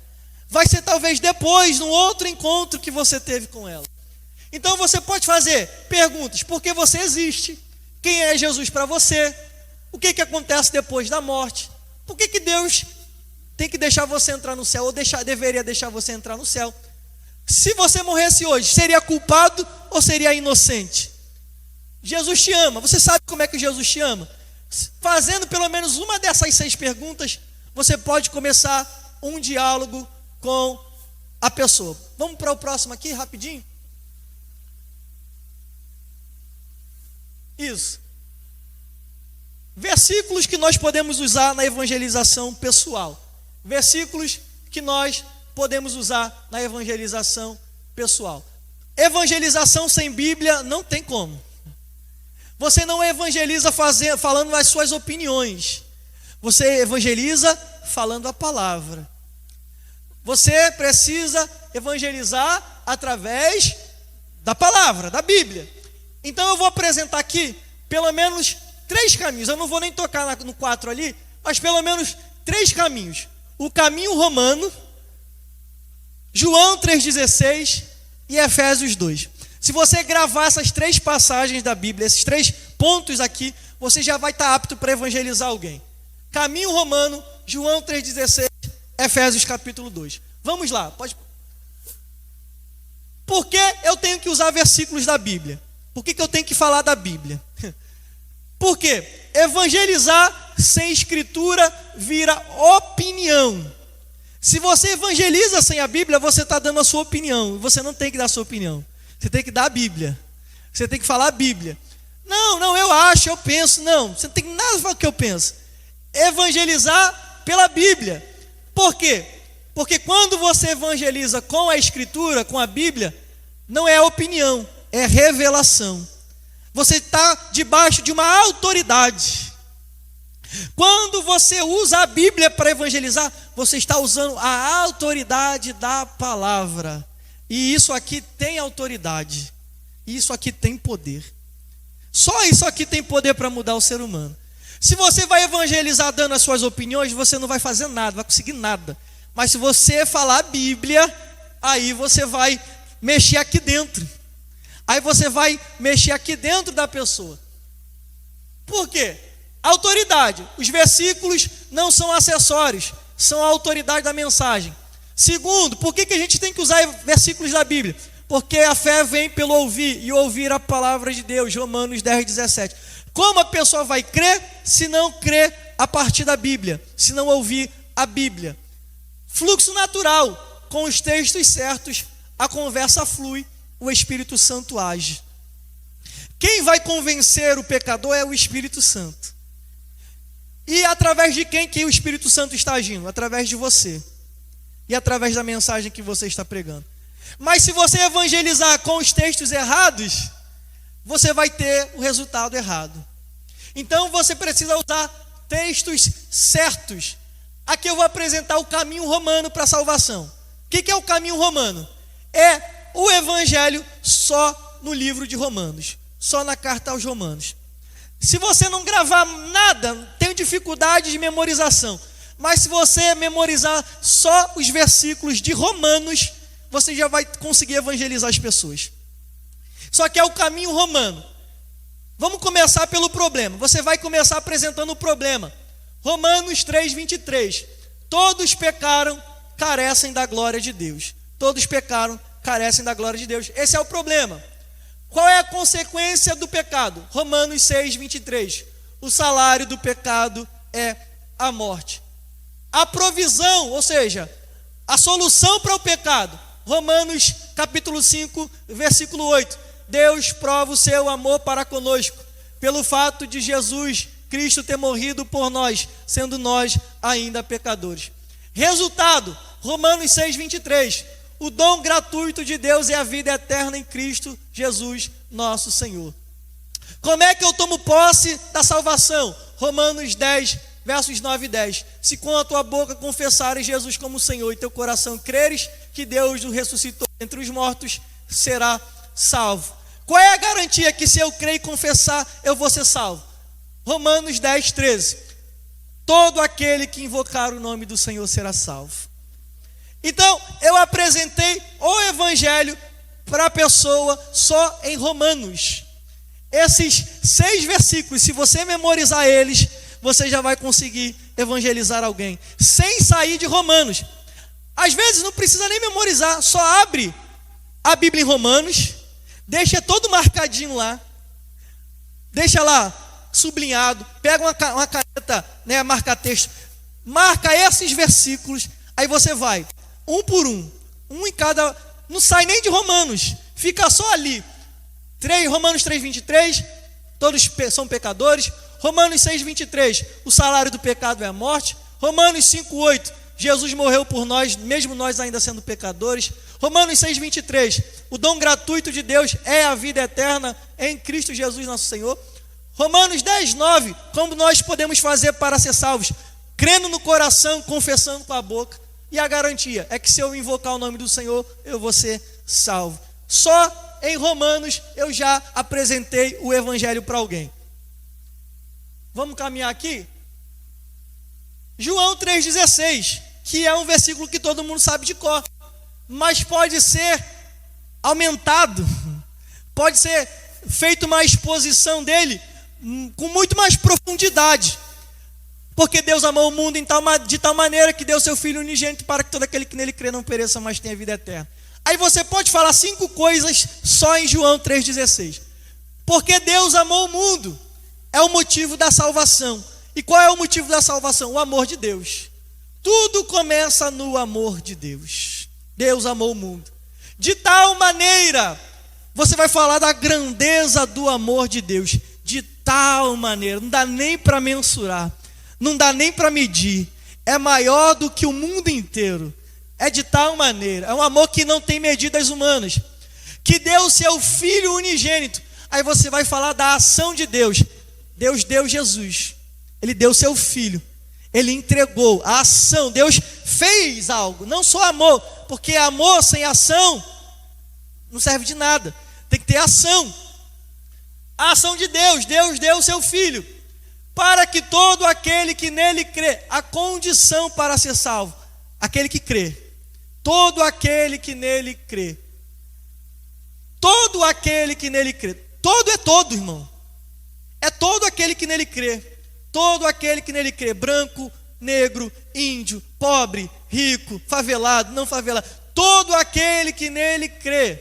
Vai ser talvez depois, num outro encontro que você teve com ela. Então você pode fazer perguntas: por que você existe? Quem é Jesus para você? O que acontece depois da morte? Por que Deus tem que deixar você entrar no céu? Ou deveria deixar você entrar no céu? Se você morresse hoje, seria culpado ou seria inocente? Jesus te ama. Você sabe como é que Jesus te ama? Fazendo pelo menos uma dessas 6 perguntas, você pode começar um diálogo com a pessoa. Vamos para o próximo aqui, rapidinho? Isso. Versículos que nós podemos usar na evangelização pessoal. Evangelização sem Bíblia não tem como. Você não evangeliza falando as suas opiniões. Você evangeliza falando a palavra. Você precisa evangelizar através da palavra, da Bíblia. Então eu vou apresentar aqui pelo menos 3 caminhos. Eu não vou nem tocar no 4 ali, mas pelo menos 3 caminhos. O caminho romano, João 3,16 e Efésios 2. Se você gravar essas 3 passagens da Bíblia, esses 3 pontos aqui, você já vai estar apto para evangelizar alguém. Caminho romano, João 3,16, Efésios capítulo 2. Vamos lá. Por que eu tenho que usar versículos da Bíblia? Por que eu tenho que falar da Bíblia? Porque evangelizar sem escritura vira opinião. Se você evangeliza sem a Bíblia, você está dando a sua opinião. Você não tem que dar a sua opinião. Você tem que dar a Bíblia. Você tem que falar a Bíblia. Não, eu acho, eu penso. Não, você não tem nada a falar o que eu penso. Evangelizar pela Bíblia. Por quê? Porque quando você evangeliza com a Escritura, com a Bíblia, não é opinião, é revelação. Você está debaixo de uma autoridade. Quando você usa a Bíblia para evangelizar, você está usando a autoridade da palavra. E isso aqui tem autoridade. Isso aqui tem poder. Só isso aqui tem poder para mudar o ser humano. Se você vai evangelizar dando as suas opiniões, você não vai fazer nada, vai conseguir nada. Mas se você falar a Bíblia, aí você vai mexer aqui dentro. Aí você vai mexer aqui dentro da pessoa. Por quê? Autoridade. Os versículos não são acessórios, são a autoridade da mensagem. Segundo, por que a gente tem que usar versículos da Bíblia? porque a fé vem pelo ouvir, e ouvir a palavra de Deus, Romanos 10:17. Como a pessoa vai crer, se não crer a partir da Bíblia, se não ouvir a Bíblia? Fluxo natural, com os textos certos, a conversa flui, o Espírito Santo age. Quem vai convencer o pecador é o Espírito Santo. E através de quem que o Espírito Santo está agindo? Através de você. E através da mensagem que você está pregando. Mas se você evangelizar com os textos errados, você vai ter o resultado errado. Então você precisa usar textos certos. Aqui eu vou apresentar o caminho romano para a salvação. O que é o caminho romano? É o evangelho só no livro de Romanos, só na carta aos Romanos. Se você não gravar nada, tem dificuldade de memorização, mas se você memorizar só os versículos de Romanos, você já vai conseguir evangelizar as pessoas. Só que é o caminho romano. Vamos começar pelo problema. Você vai começar apresentando o problema. Romanos 3:23. Todos pecaram, carecem da glória de Deus. Todos pecaram, carecem da glória de Deus. Esse é o problema. Qual é a consequência do pecado? Romanos 6:23. O salário do pecado é a morte. A provisão, ou seja, a solução para o pecado. Romanos capítulo 5, versículo 8. Deus prova o seu amor para conosco, pelo fato de Jesus Cristo ter morrido por nós, sendo nós ainda pecadores. Resultado, Romanos 6:23. O dom gratuito de Deus é a vida eterna em Cristo Jesus, nosso Senhor. Como é que eu tomo posse da salvação? Romanos 10, versos 9 e 10. Se com a tua boca confessares Jesus como Senhor e teu coração creres que Deus o ressuscitou entre os mortos, será salvo. Qual é a garantia que se eu crer e confessar, eu vou ser salvo? Romanos 10, 13. Todo aquele que invocar o nome do Senhor será salvo. Então, eu apresentei o evangelho para a pessoa só em Romanos. Esses 6 versículos, se você memorizar eles, você já vai conseguir evangelizar alguém, sem sair de Romanos. Às vezes não precisa nem memorizar, só abre a Bíblia em Romanos, deixa todo marcadinho lá, deixa lá sublinhado, pega uma caneta, né, marca texto, marca esses versículos, aí você vai um por um em cada, não sai nem de Romanos, fica só ali. Romanos 3:23, todos são pecadores. Romanos 6:23, o salário do pecado é a morte. Romanos 5:8, Jesus morreu por nós, mesmo nós ainda sendo pecadores. Romanos 6:23, o dom gratuito de Deus é a vida eterna em Cristo Jesus nosso Senhor. Romanos 10:9, como nós podemos fazer para ser salvos? Crendo no coração, confessando com a boca. E a garantia é que se eu invocar o nome do Senhor, eu vou ser salvo. Só em Romanos eu já apresentei o evangelho para alguém. Vamos caminhar aqui? João 3,16, que é um versículo que todo mundo sabe de cor, mas pode ser aumentado, pode ser feito uma exposição dele com muito mais profundidade. Porque Deus amou o mundo de tal maneira que deu seu Filho unigênito para que todo aquele que nele crê não pereça, mas tenha vida eterna. Aí você pode falar 5 coisas só em João 3,16. Porque Deus amou o mundo, é o motivo da salvação. E qual é o motivo da salvação? O amor de Deus. Tudo começa no amor de Deus. Deus amou o mundo de tal maneira. Você vai falar da grandeza do amor de Deus. De tal maneira, não dá nem para mensurar, não dá nem para medir. É maior do que o mundo inteiro. É de tal maneira, é um amor que não tem medidas humanas, que deu seu Filho unigênito. Aí você vai falar da ação de Deus. Deus deu Jesus, Ele deu seu Filho, Ele entregou a ação. Deus fez algo, não só amor, porque amor sem ação não serve de nada, tem que ter ação. A ação de Deus, Deus deu seu Filho, para que todo aquele que nele crê, a condição para ser salvo, aquele que crê, todo aquele que nele crê, todo aquele que nele crê, todo é todo, irmão, é todo aquele que nele crê, todo aquele que nele crê, branco, negro, índio, pobre, rico, favelado, não favelado, todo aquele que nele crê,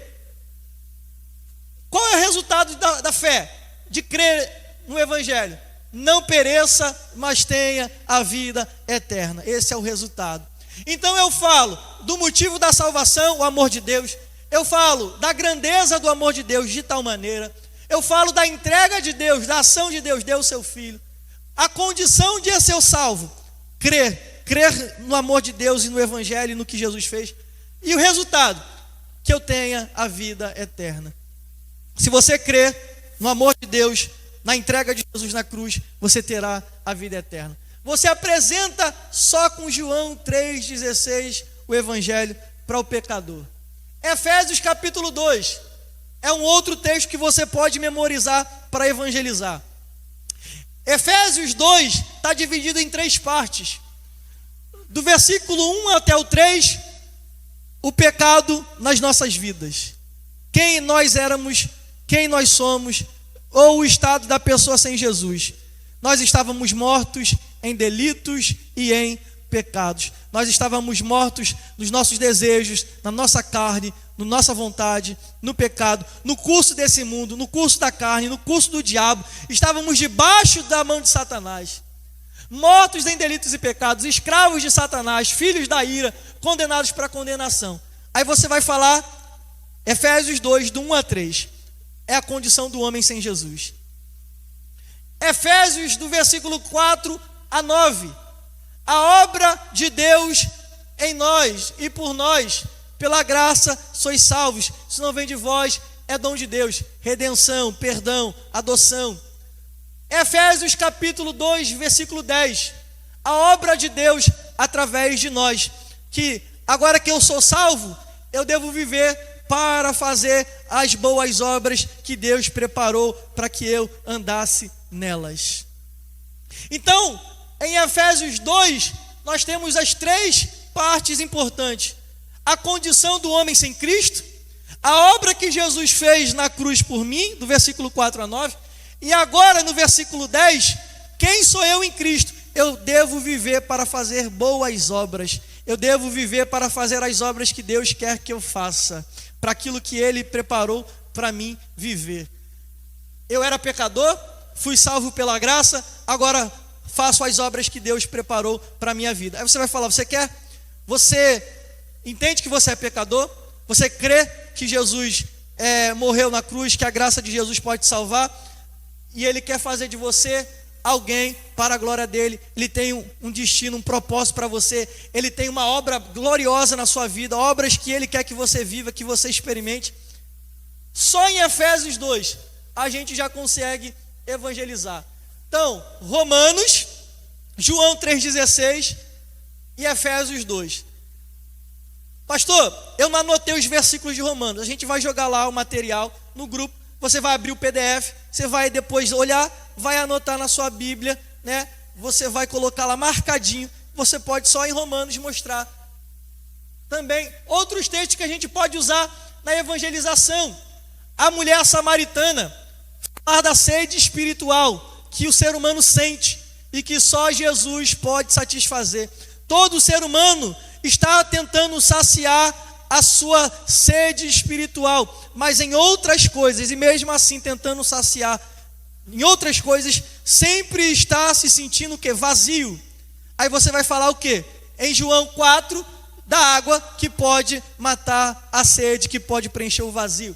Qual é o resultado da fé? De crer no Evangelho. Não pereça, mas tenha a vida eterna. Esse é o resultado. Então eu falo do motivo da salvação, o amor de Deus. Eu falo da grandeza do amor de Deus de tal maneira. Eu falo da entrega de Deus, da ação de Deus, deu o seu Filho. A condição de ser salvo, crer no amor de Deus e no Evangelho e no que Jesus fez. E o resultado, que eu tenha a vida eterna. Se você crer no amor de Deus, na entrega de Jesus na cruz, você terá a vida eterna. Você apresenta só com João 3,16 o Evangelho para o pecador. Efésios capítulo 2 é um outro texto que você pode memorizar para evangelizar. Efésios 2 está dividido em 3 partes. Do versículo 1 até o 3, o pecado nas nossas vidas. Quem nós éramos, quem nós somos, ou o estado da pessoa sem Jesus. Nós estávamos mortos em delitos e em pecados. Nós estávamos mortos nos nossos desejos, na nossa carne, na nossa vontade, no pecado, no curso desse mundo, no curso da carne, no curso do diabo. Estávamos debaixo da mão de Satanás, mortos em delitos e pecados, escravos de Satanás, filhos da ira, condenados para condenação. Aí você vai falar, Efésios 2, do 1 a 3, é a condição do homem sem Jesus. Efésios, do versículo 4 a 9, a obra de Deus em nós e por nós, pela graça sois salvos. Isso não vem de vós, é dom de Deus. Redenção, perdão, adoção. Efésios capítulo 2, versículo 10, a obra de Deus através de nós, que agora que eu sou salvo, eu devo viver para fazer as boas obras que Deus preparou para que eu andasse nelas. Então, em Efésios 2, nós temos as 3 partes importantes: a condição do homem sem Cristo, a obra que Jesus fez na cruz por mim, do versículo 4 a 9, e agora no versículo 10, quem sou eu em Cristo? Eu devo viver para fazer boas obras, eu devo viver para fazer as obras que Deus quer que eu faça, para aquilo que Ele preparou para mim viver. Eu era pecador, fui salvo pela graça, agora faço as obras que Deus preparou para a minha vida. Aí você vai falar, você entende que você é pecador? Você crê que Jesus morreu na cruz, que a graça de Jesus pode te salvar? E Ele quer fazer de você alguém para a glória dEle. Ele tem um destino, um propósito para você. Ele tem uma obra gloriosa na sua vida, obras que Ele quer que você viva, que você experimente. Só em Efésios 2 a gente já consegue evangelizar. Então, Romanos, João 3,16 e Efésios 2. Pastor, eu não anotei os versículos de Romanos. A gente vai jogar lá o material no grupo. Você vai abrir o PDF, você vai depois olhar, vai anotar na sua Bíblia, né? Você vai colocar lá marcadinho. Você pode só em Romanos mostrar. Também outros textos que a gente pode usar na evangelização. A mulher samaritana, falar da sede espiritual que o ser humano sente e que só Jesus pode satisfazer. Todo ser humano está tentando saciar a sua sede espiritual, mas em outras coisas, e mesmo assim tentando saciar em outras coisas, sempre está se sentindo o quê? Vazio. Aí você vai falar o quê? Em João 4, da água que pode matar a sede, que pode preencher o vazio.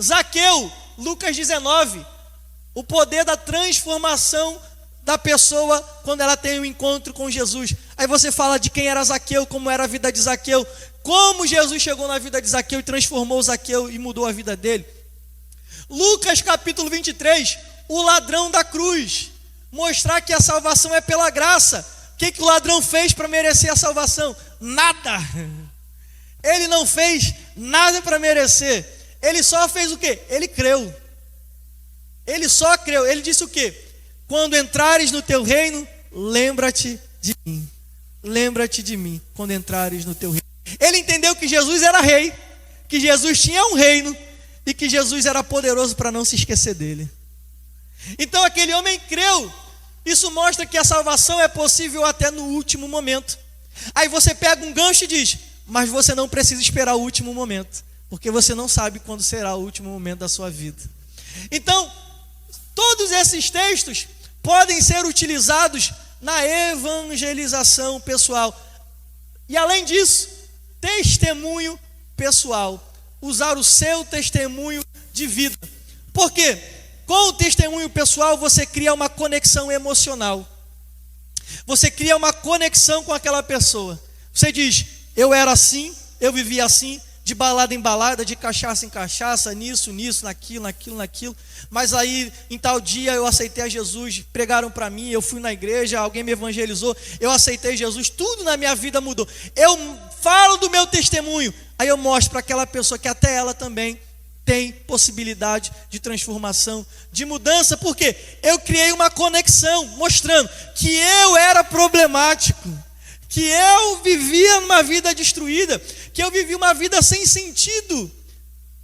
Zaqueu, Lucas 19, o poder da transformação da pessoa quando ela tem um encontro com Jesus. Aí você fala de quem era Zaqueu, como era a vida de Zaqueu, como Jesus chegou na vida de Zaqueu e transformou Zaqueu e mudou a vida dele. Lucas capítulo 23, o ladrão da cruz, mostrar que a salvação é pela graça. O que o ladrão fez para merecer a salvação? Nada. Ele não fez nada para merecer. Ele só fez o quê? Ele creu. Ele só creu. Ele disse o quê? Quando entrares no teu reino, lembra-te de mim. Lembra-te de mim quando entrares no teu reino. Ele entendeu que Jesus era rei, que Jesus tinha um reino e que Jesus era poderoso para não se esquecer dele. Então aquele homem creu. Isso mostra que a salvação é possível até no último momento. Aí você pega um gancho e diz, mas você não precisa esperar o último momento. porque você não sabe quando será o último momento da sua vida. Então, todos esses textos podem ser utilizados na evangelização pessoal. E além disso, testemunho pessoal. Usar o seu testemunho de vida. Por quê? Com o testemunho pessoal você cria uma conexão emocional. Você cria uma conexão com aquela pessoa. Você diz, eu era assim, eu vivia assim, de balada em balada, de cachaça em cachaça, nisso, naquilo. Mas aí, em tal dia, eu aceitei a Jesus, pregaram para mim, eu fui na igreja, alguém me evangelizou, eu aceitei Jesus, tudo na minha vida mudou. Eu falo do meu testemunho, aí eu mostro para aquela pessoa que até ela também tem possibilidade de transformação, de mudança, porque eu criei uma conexão, mostrando que eu era problemático, que eu vivia uma vida destruída, que eu vivia uma vida sem sentido,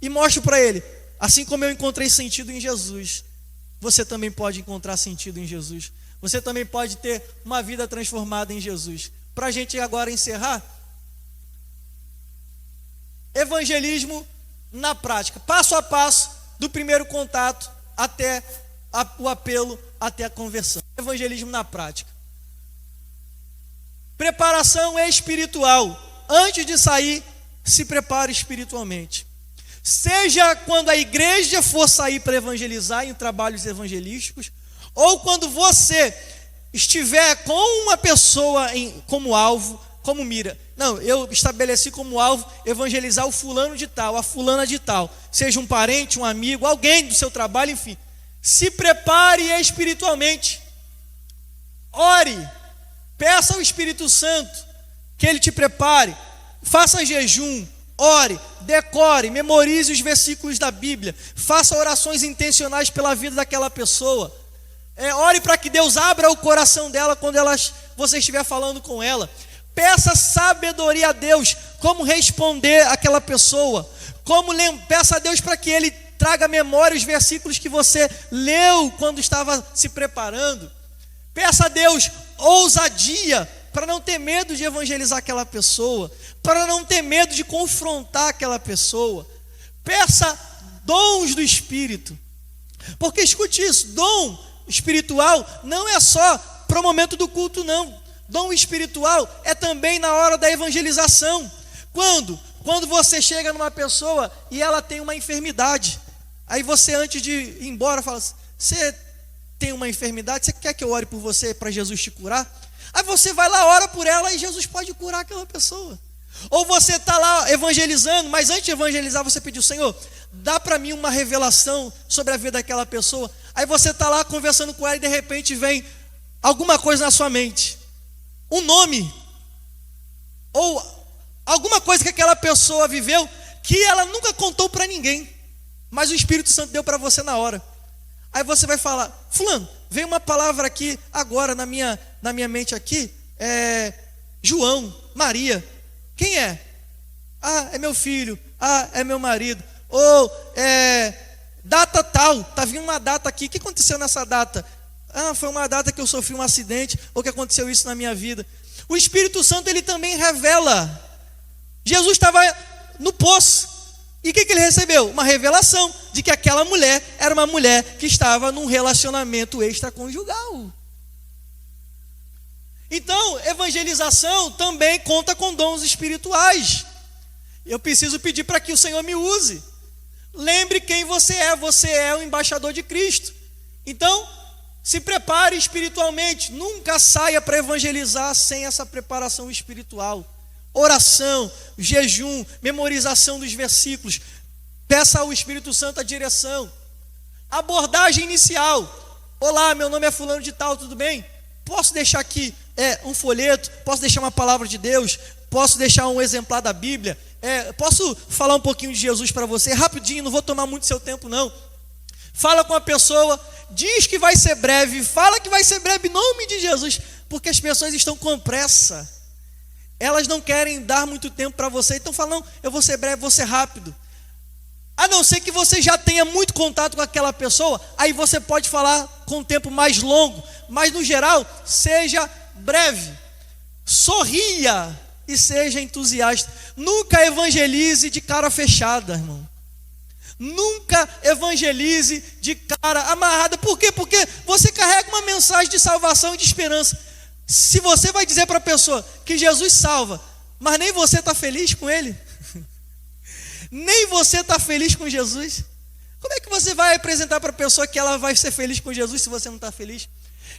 e mostro para ele, assim como eu encontrei sentido em Jesus, você também pode encontrar sentido em Jesus, você também pode ter uma vida transformada em Jesus. Para a gente agora encerrar, evangelismo na prática, passo a passo, do primeiro contato até o apelo, até a conversão. Evangelismo na prática. Preparação espiritual. Antes de sair, se prepare espiritualmente. Seja quando a igreja for sair para evangelizar em trabalhos evangelísticos, ou quando você estiver com uma pessoa como alvo, como mira. Não, eu estabeleci como alvo evangelizar o fulano de tal, a fulana de tal. Seja um parente, um amigo, alguém do seu trabalho, enfim. Se prepare espiritualmente. Ore. Peça ao Espírito Santo que Ele te prepare. Faça jejum. Ore. Decore. Memorize os versículos da Bíblia. Faça orações intencionais pela vida daquela pessoa. Ore para que Deus abra o coração dela quando você estiver falando com ela. Peça sabedoria a Deus, como responder àquela pessoa, peça a Deus para que Ele traga à memória os versículos que você leu quando estava se preparando. Peça a Deus ousadia, para não ter medo de evangelizar aquela pessoa, para não ter medo de confrontar aquela pessoa. Peça dons do Espírito, porque escute isso, dom espiritual não é só para o momento do culto, não. Dom espiritual é também na hora da evangelização. Quando você chega numa pessoa e ela tem uma enfermidade, aí você, antes de ir embora, fala, você tem uma enfermidade, você quer que eu ore por você para Jesus te curar? Aí você vai lá, ora por ela e Jesus pode curar aquela pessoa. Ou você está lá evangelizando, mas antes de evangelizar você pediu, Senhor, dá para mim uma revelação sobre a vida daquela pessoa. Aí você está lá conversando com ela e de repente vem alguma coisa na sua mente, um nome, ou alguma coisa que aquela pessoa viveu, que ela nunca contou para ninguém, mas o Espírito Santo deu para você na hora. Aí você vai falar, fulano, veio uma palavra aqui agora na minha mente aqui, João, Maria, quem é? Ah, é meu filho, ah, é meu marido, ou data tal, está vindo uma data aqui, o que aconteceu nessa data? Ah, foi uma data que eu sofri um acidente, ou que aconteceu isso na minha vida. O Espírito Santo, ele também revela. Jesus estava no poço, e o que ele recebeu? Uma revelação de que aquela mulher era uma mulher que estava num relacionamento extraconjugal. Então, evangelização também conta com dons espirituais. Eu preciso pedir para que o Senhor me use. Lembre quem você é o embaixador de Cristo. Então, se prepare espiritualmente, nunca saia para evangelizar sem essa preparação espiritual. Oração, jejum, memorização dos versículos, peça ao Espírito Santo a direção. Abordagem inicial, olá, meu nome é fulano de tal, tudo bem? Posso deixar aqui um folheto, posso deixar uma palavra de Deus, posso deixar um exemplar da Bíblia, posso falar um pouquinho de Jesus para você, rapidinho, não vou tomar muito seu tempo não. Fala com a pessoa, diz que vai ser breve, fala que vai ser breve em nome de Jesus, porque as pessoas estão com pressa, elas não querem dar muito tempo para você, então falam, não, eu vou ser breve, vou ser rápido. A não ser que você já tenha muito contato com aquela pessoa, aí você pode falar com um tempo mais longo, mas no geral, seja breve. Sorria e seja entusiasta. Nunca evangelize de cara fechada, irmão. Nunca evangelize de cara amarrada. Por quê? Porque você carrega uma mensagem de salvação e de esperança. Se você vai dizer para a pessoa que Jesus salva, mas nem você está feliz com Ele, nem você está feliz com Jesus, como é que você vai apresentar para a pessoa que ela vai ser feliz com Jesus se você não está feliz?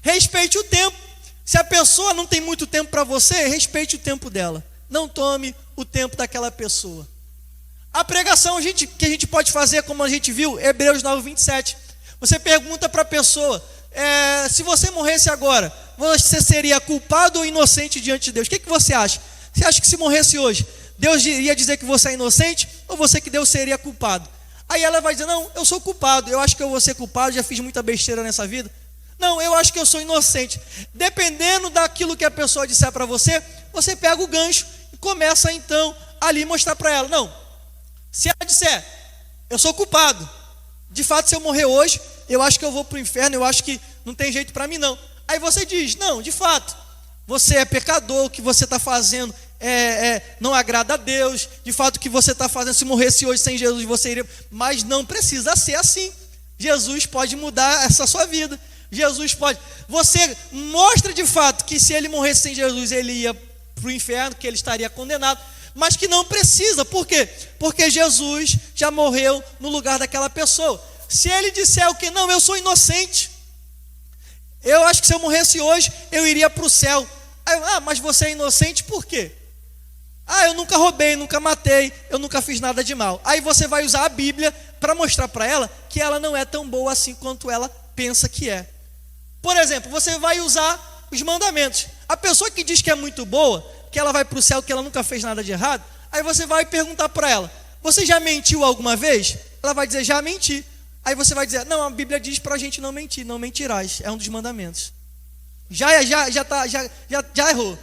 Respeite o tempo. Se a pessoa não tem muito tempo para você, respeite o tempo dela. Não tome o tempo daquela pessoa. A pregação que a gente pode fazer, como a gente viu, Hebreus 9, 27. Você pergunta para a pessoa, se você morresse agora, você seria culpado ou inocente diante de Deus? O que você acha? Você acha que se morresse hoje, Deus iria dizer que você é inocente, ou você que Deus seria culpado? Aí ela vai dizer, não, eu sou culpado, eu acho que eu vou ser culpado, já fiz muita besteira nessa vida. Não, eu acho que eu sou inocente. Dependendo daquilo que a pessoa disser para você, você pega o gancho e começa então ali mostrar para ela. Não, se ela disser, eu sou culpado, de fato se eu morrer hoje, eu acho que eu vou para o inferno, eu acho que não tem jeito para mim não. Aí você diz, não, de fato, você é pecador, o que você está fazendo não agrada a Deus, de fato o que você está fazendo, se morresse hoje sem Jesus você iria, mas não precisa ser assim. Jesus pode mudar essa sua vida. Jesus pode, você mostra de fato que se ele morresse sem Jesus ele ia para o inferno, que ele estaria condenado, mas que não precisa. Por quê? Porque Jesus já morreu no lugar daquela pessoa. Se ele disser o que? Não, eu sou inocente, eu acho que se eu morresse hoje eu iria para o céu. Aí, mas você é inocente por quê? Eu nunca roubei, nunca matei, eu nunca fiz nada de mal. Aí você vai usar a Bíblia para mostrar para ela que ela não é tão boa assim quanto ela pensa que é. Por exemplo, você vai usar os mandamentos. A pessoa que diz que é muito boa, que ela vai para o céu, que ela nunca fez nada de errado, aí você vai perguntar para ela, você já mentiu alguma vez? Ela vai dizer, já menti. Aí você vai dizer, não, a Bíblia diz para a gente não mentir, não mentirás, é um dos mandamentos. Já errou.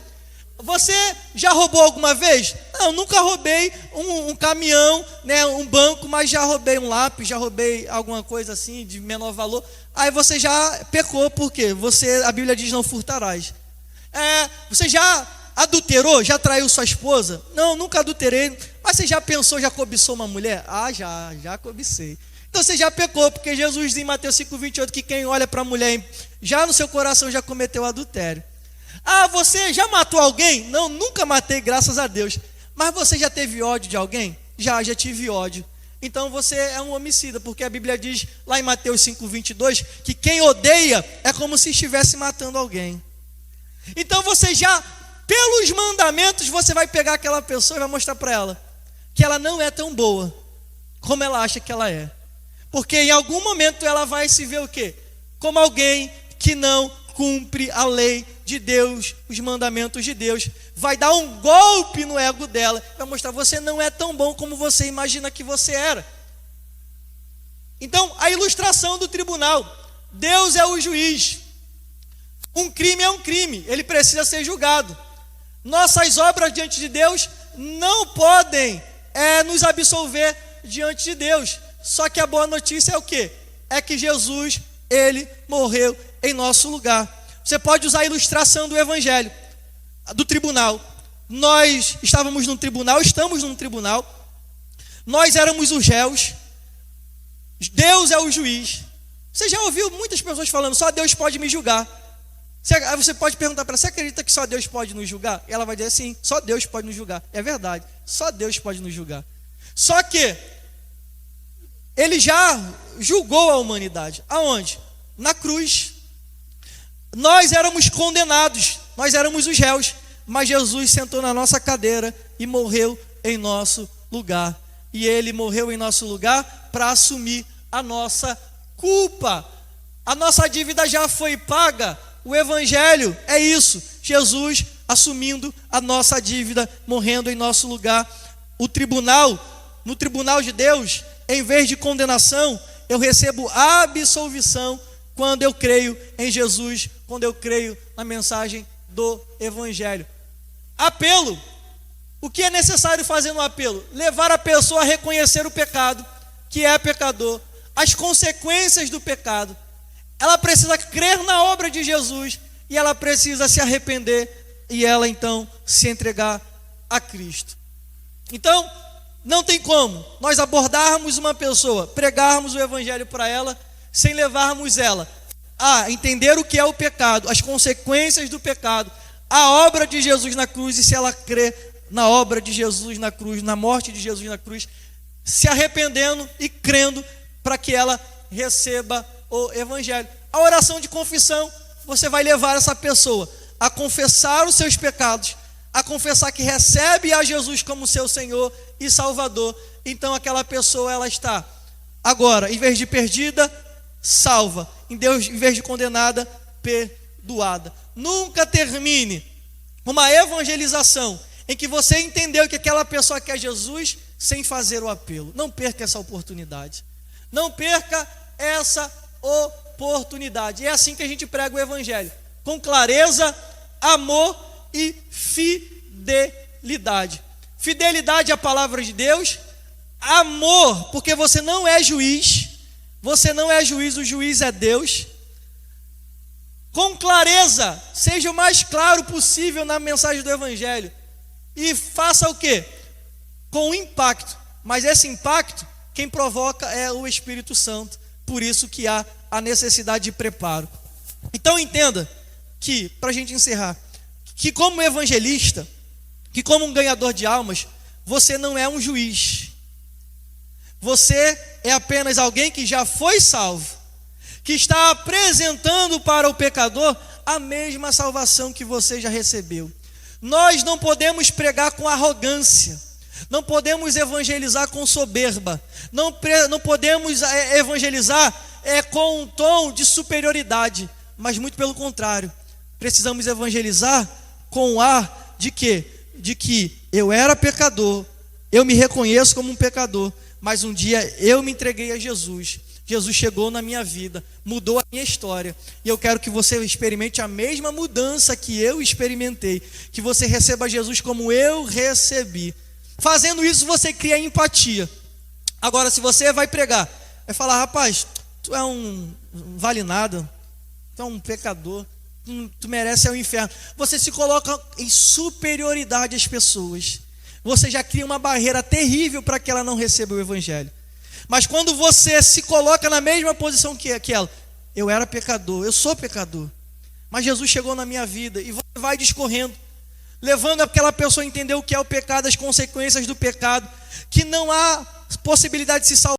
Você já roubou alguma vez? Não, nunca roubei um caminhão, né, um banco, mas já roubei um lápis, já roubei alguma coisa assim de menor valor. Aí você já pecou, por quê? A Bíblia diz não furtarás. Você já adulterou? Já traiu sua esposa? Não, nunca adulterei. Mas você já pensou, já cobiçou uma mulher? Já cobicei. Então você já pecou, porque Jesus diz em Mateus 5,28 que quem olha para a mulher já no seu coração já cometeu adultério. Você já matou alguém? Não, nunca matei, graças a Deus. Mas você já teve ódio de alguém? Já tive ódio. Então você é um homicida, porque a Bíblia diz lá em Mateus 5,22 que quem odeia é como se estivesse matando alguém. Então você já, pelos mandamentos, você vai pegar aquela pessoa e vai mostrar para ela que ela não é tão boa como ela acha que ela é. Porque em algum momento ela vai se ver o quê? Como alguém que não cumpre a lei de Deus, os mandamentos de Deus. Vai dar um golpe no ego dela, vai mostrar, você não é tão bom como você imagina que você era. Então, a ilustração do tribunal. Deus é o juiz. Um crime é um crime, ele precisa ser julgado. Nossas obras diante de Deus não podem nos absolver diante de Deus. Só que a boa notícia é o quê? É que Jesus, ele morreu em nosso lugar. Você pode usar a ilustração do evangelho, do tribunal. Nós estamos num tribunal, nós éramos os réus, Deus é o juiz. Você já ouviu muitas pessoas falando, só Deus pode me julgar. Aí você pode perguntar para ela, você acredita que só Deus pode nos julgar? E ela vai dizer, sim, só Deus pode nos julgar. É verdade, só Deus pode nos julgar. Só que ele já julgou a humanidade. Aonde? Na cruz. Nós éramos condenados, nós éramos os réus, mas Jesus sentou na nossa cadeira e morreu em nosso lugar. E ele morreu em nosso lugar para assumir a nossa culpa. A nossa dívida já foi paga. O evangelho é isso, Jesus assumindo a nossa dívida, morrendo em nosso lugar. No tribunal de Deus, em vez de condenação, eu recebo absolvição quando eu creio em Jesus, quando eu creio na mensagem do evangelho. Apelo. O que é necessário fazer no apelo? Levar a pessoa a reconhecer o pecado, que é pecador, as consequências do pecado. Ela precisa crer na obra de Jesus e ela precisa se arrepender e ela então se entregar a Cristo. Então, não tem como nós abordarmos uma pessoa, pregarmos o evangelho para ela, sem levarmos ela a entender o que é o pecado, as consequências do pecado, a obra de Jesus na cruz, e se ela crê na obra de Jesus na cruz, na morte de Jesus na cruz, se arrependendo e crendo, para que ela receba o evangelho. A oração de confissão, você vai levar essa pessoa a confessar os seus pecados, a confessar que recebe a Jesus como seu Senhor e Salvador. Então aquela pessoa, ela está agora, em vez de perdida, salva. Em Deus, em vez de condenada, perdoada. Nunca termine uma evangelização em que você entendeu que aquela pessoa quer Jesus sem fazer o apelo. Não perca essa oportunidade. Não perca essa oportunidade. É assim que a gente prega o evangelho, com clareza, amor e fidelidade. Fidelidade à palavra de Deus, amor, porque você não é juiz, o juiz é Deus. Com clareza, seja o mais claro possível na mensagem do evangelho, e faça o quê? Com impacto, mas esse impacto, quem provoca é o Espírito Santo, por isso que há a necessidade de preparo. Então entenda que, para a gente encerrar, que como evangelista, que como um ganhador de almas, você não é um juiz, você é apenas alguém que já foi salvo, que está apresentando para o pecador a mesma salvação que você já recebeu. Nós não podemos pregar com arrogância, não podemos evangelizar com soberba, não podemos evangelizar com um tom de superioridade, mas muito pelo contrário, precisamos evangelizar com o ar de quê? De que eu era pecador, eu me reconheço como um pecador, mas um dia eu me entreguei a Jesus. Jesus chegou na minha vida, mudou a minha história, e eu quero que você experimente a mesma mudança que eu experimentei, que você receba Jesus como eu recebi. Fazendo isso, você cria empatia. Agora, se você vai pregar, vai falar: rapaz, tu é um vale nada, tu é um pecador, tu merece o inferno. Você se coloca em superioridade às pessoas, você já cria uma barreira terrível para que ela não receba o evangelho. Mas quando você se coloca na mesma posição que ela, eu era pecador, eu sou pecador, mas Jesus chegou na minha vida, e você vai discorrendo, levando aquela pessoa a entender o que é o pecado, as consequências do pecado, que não há possibilidade de se salvar.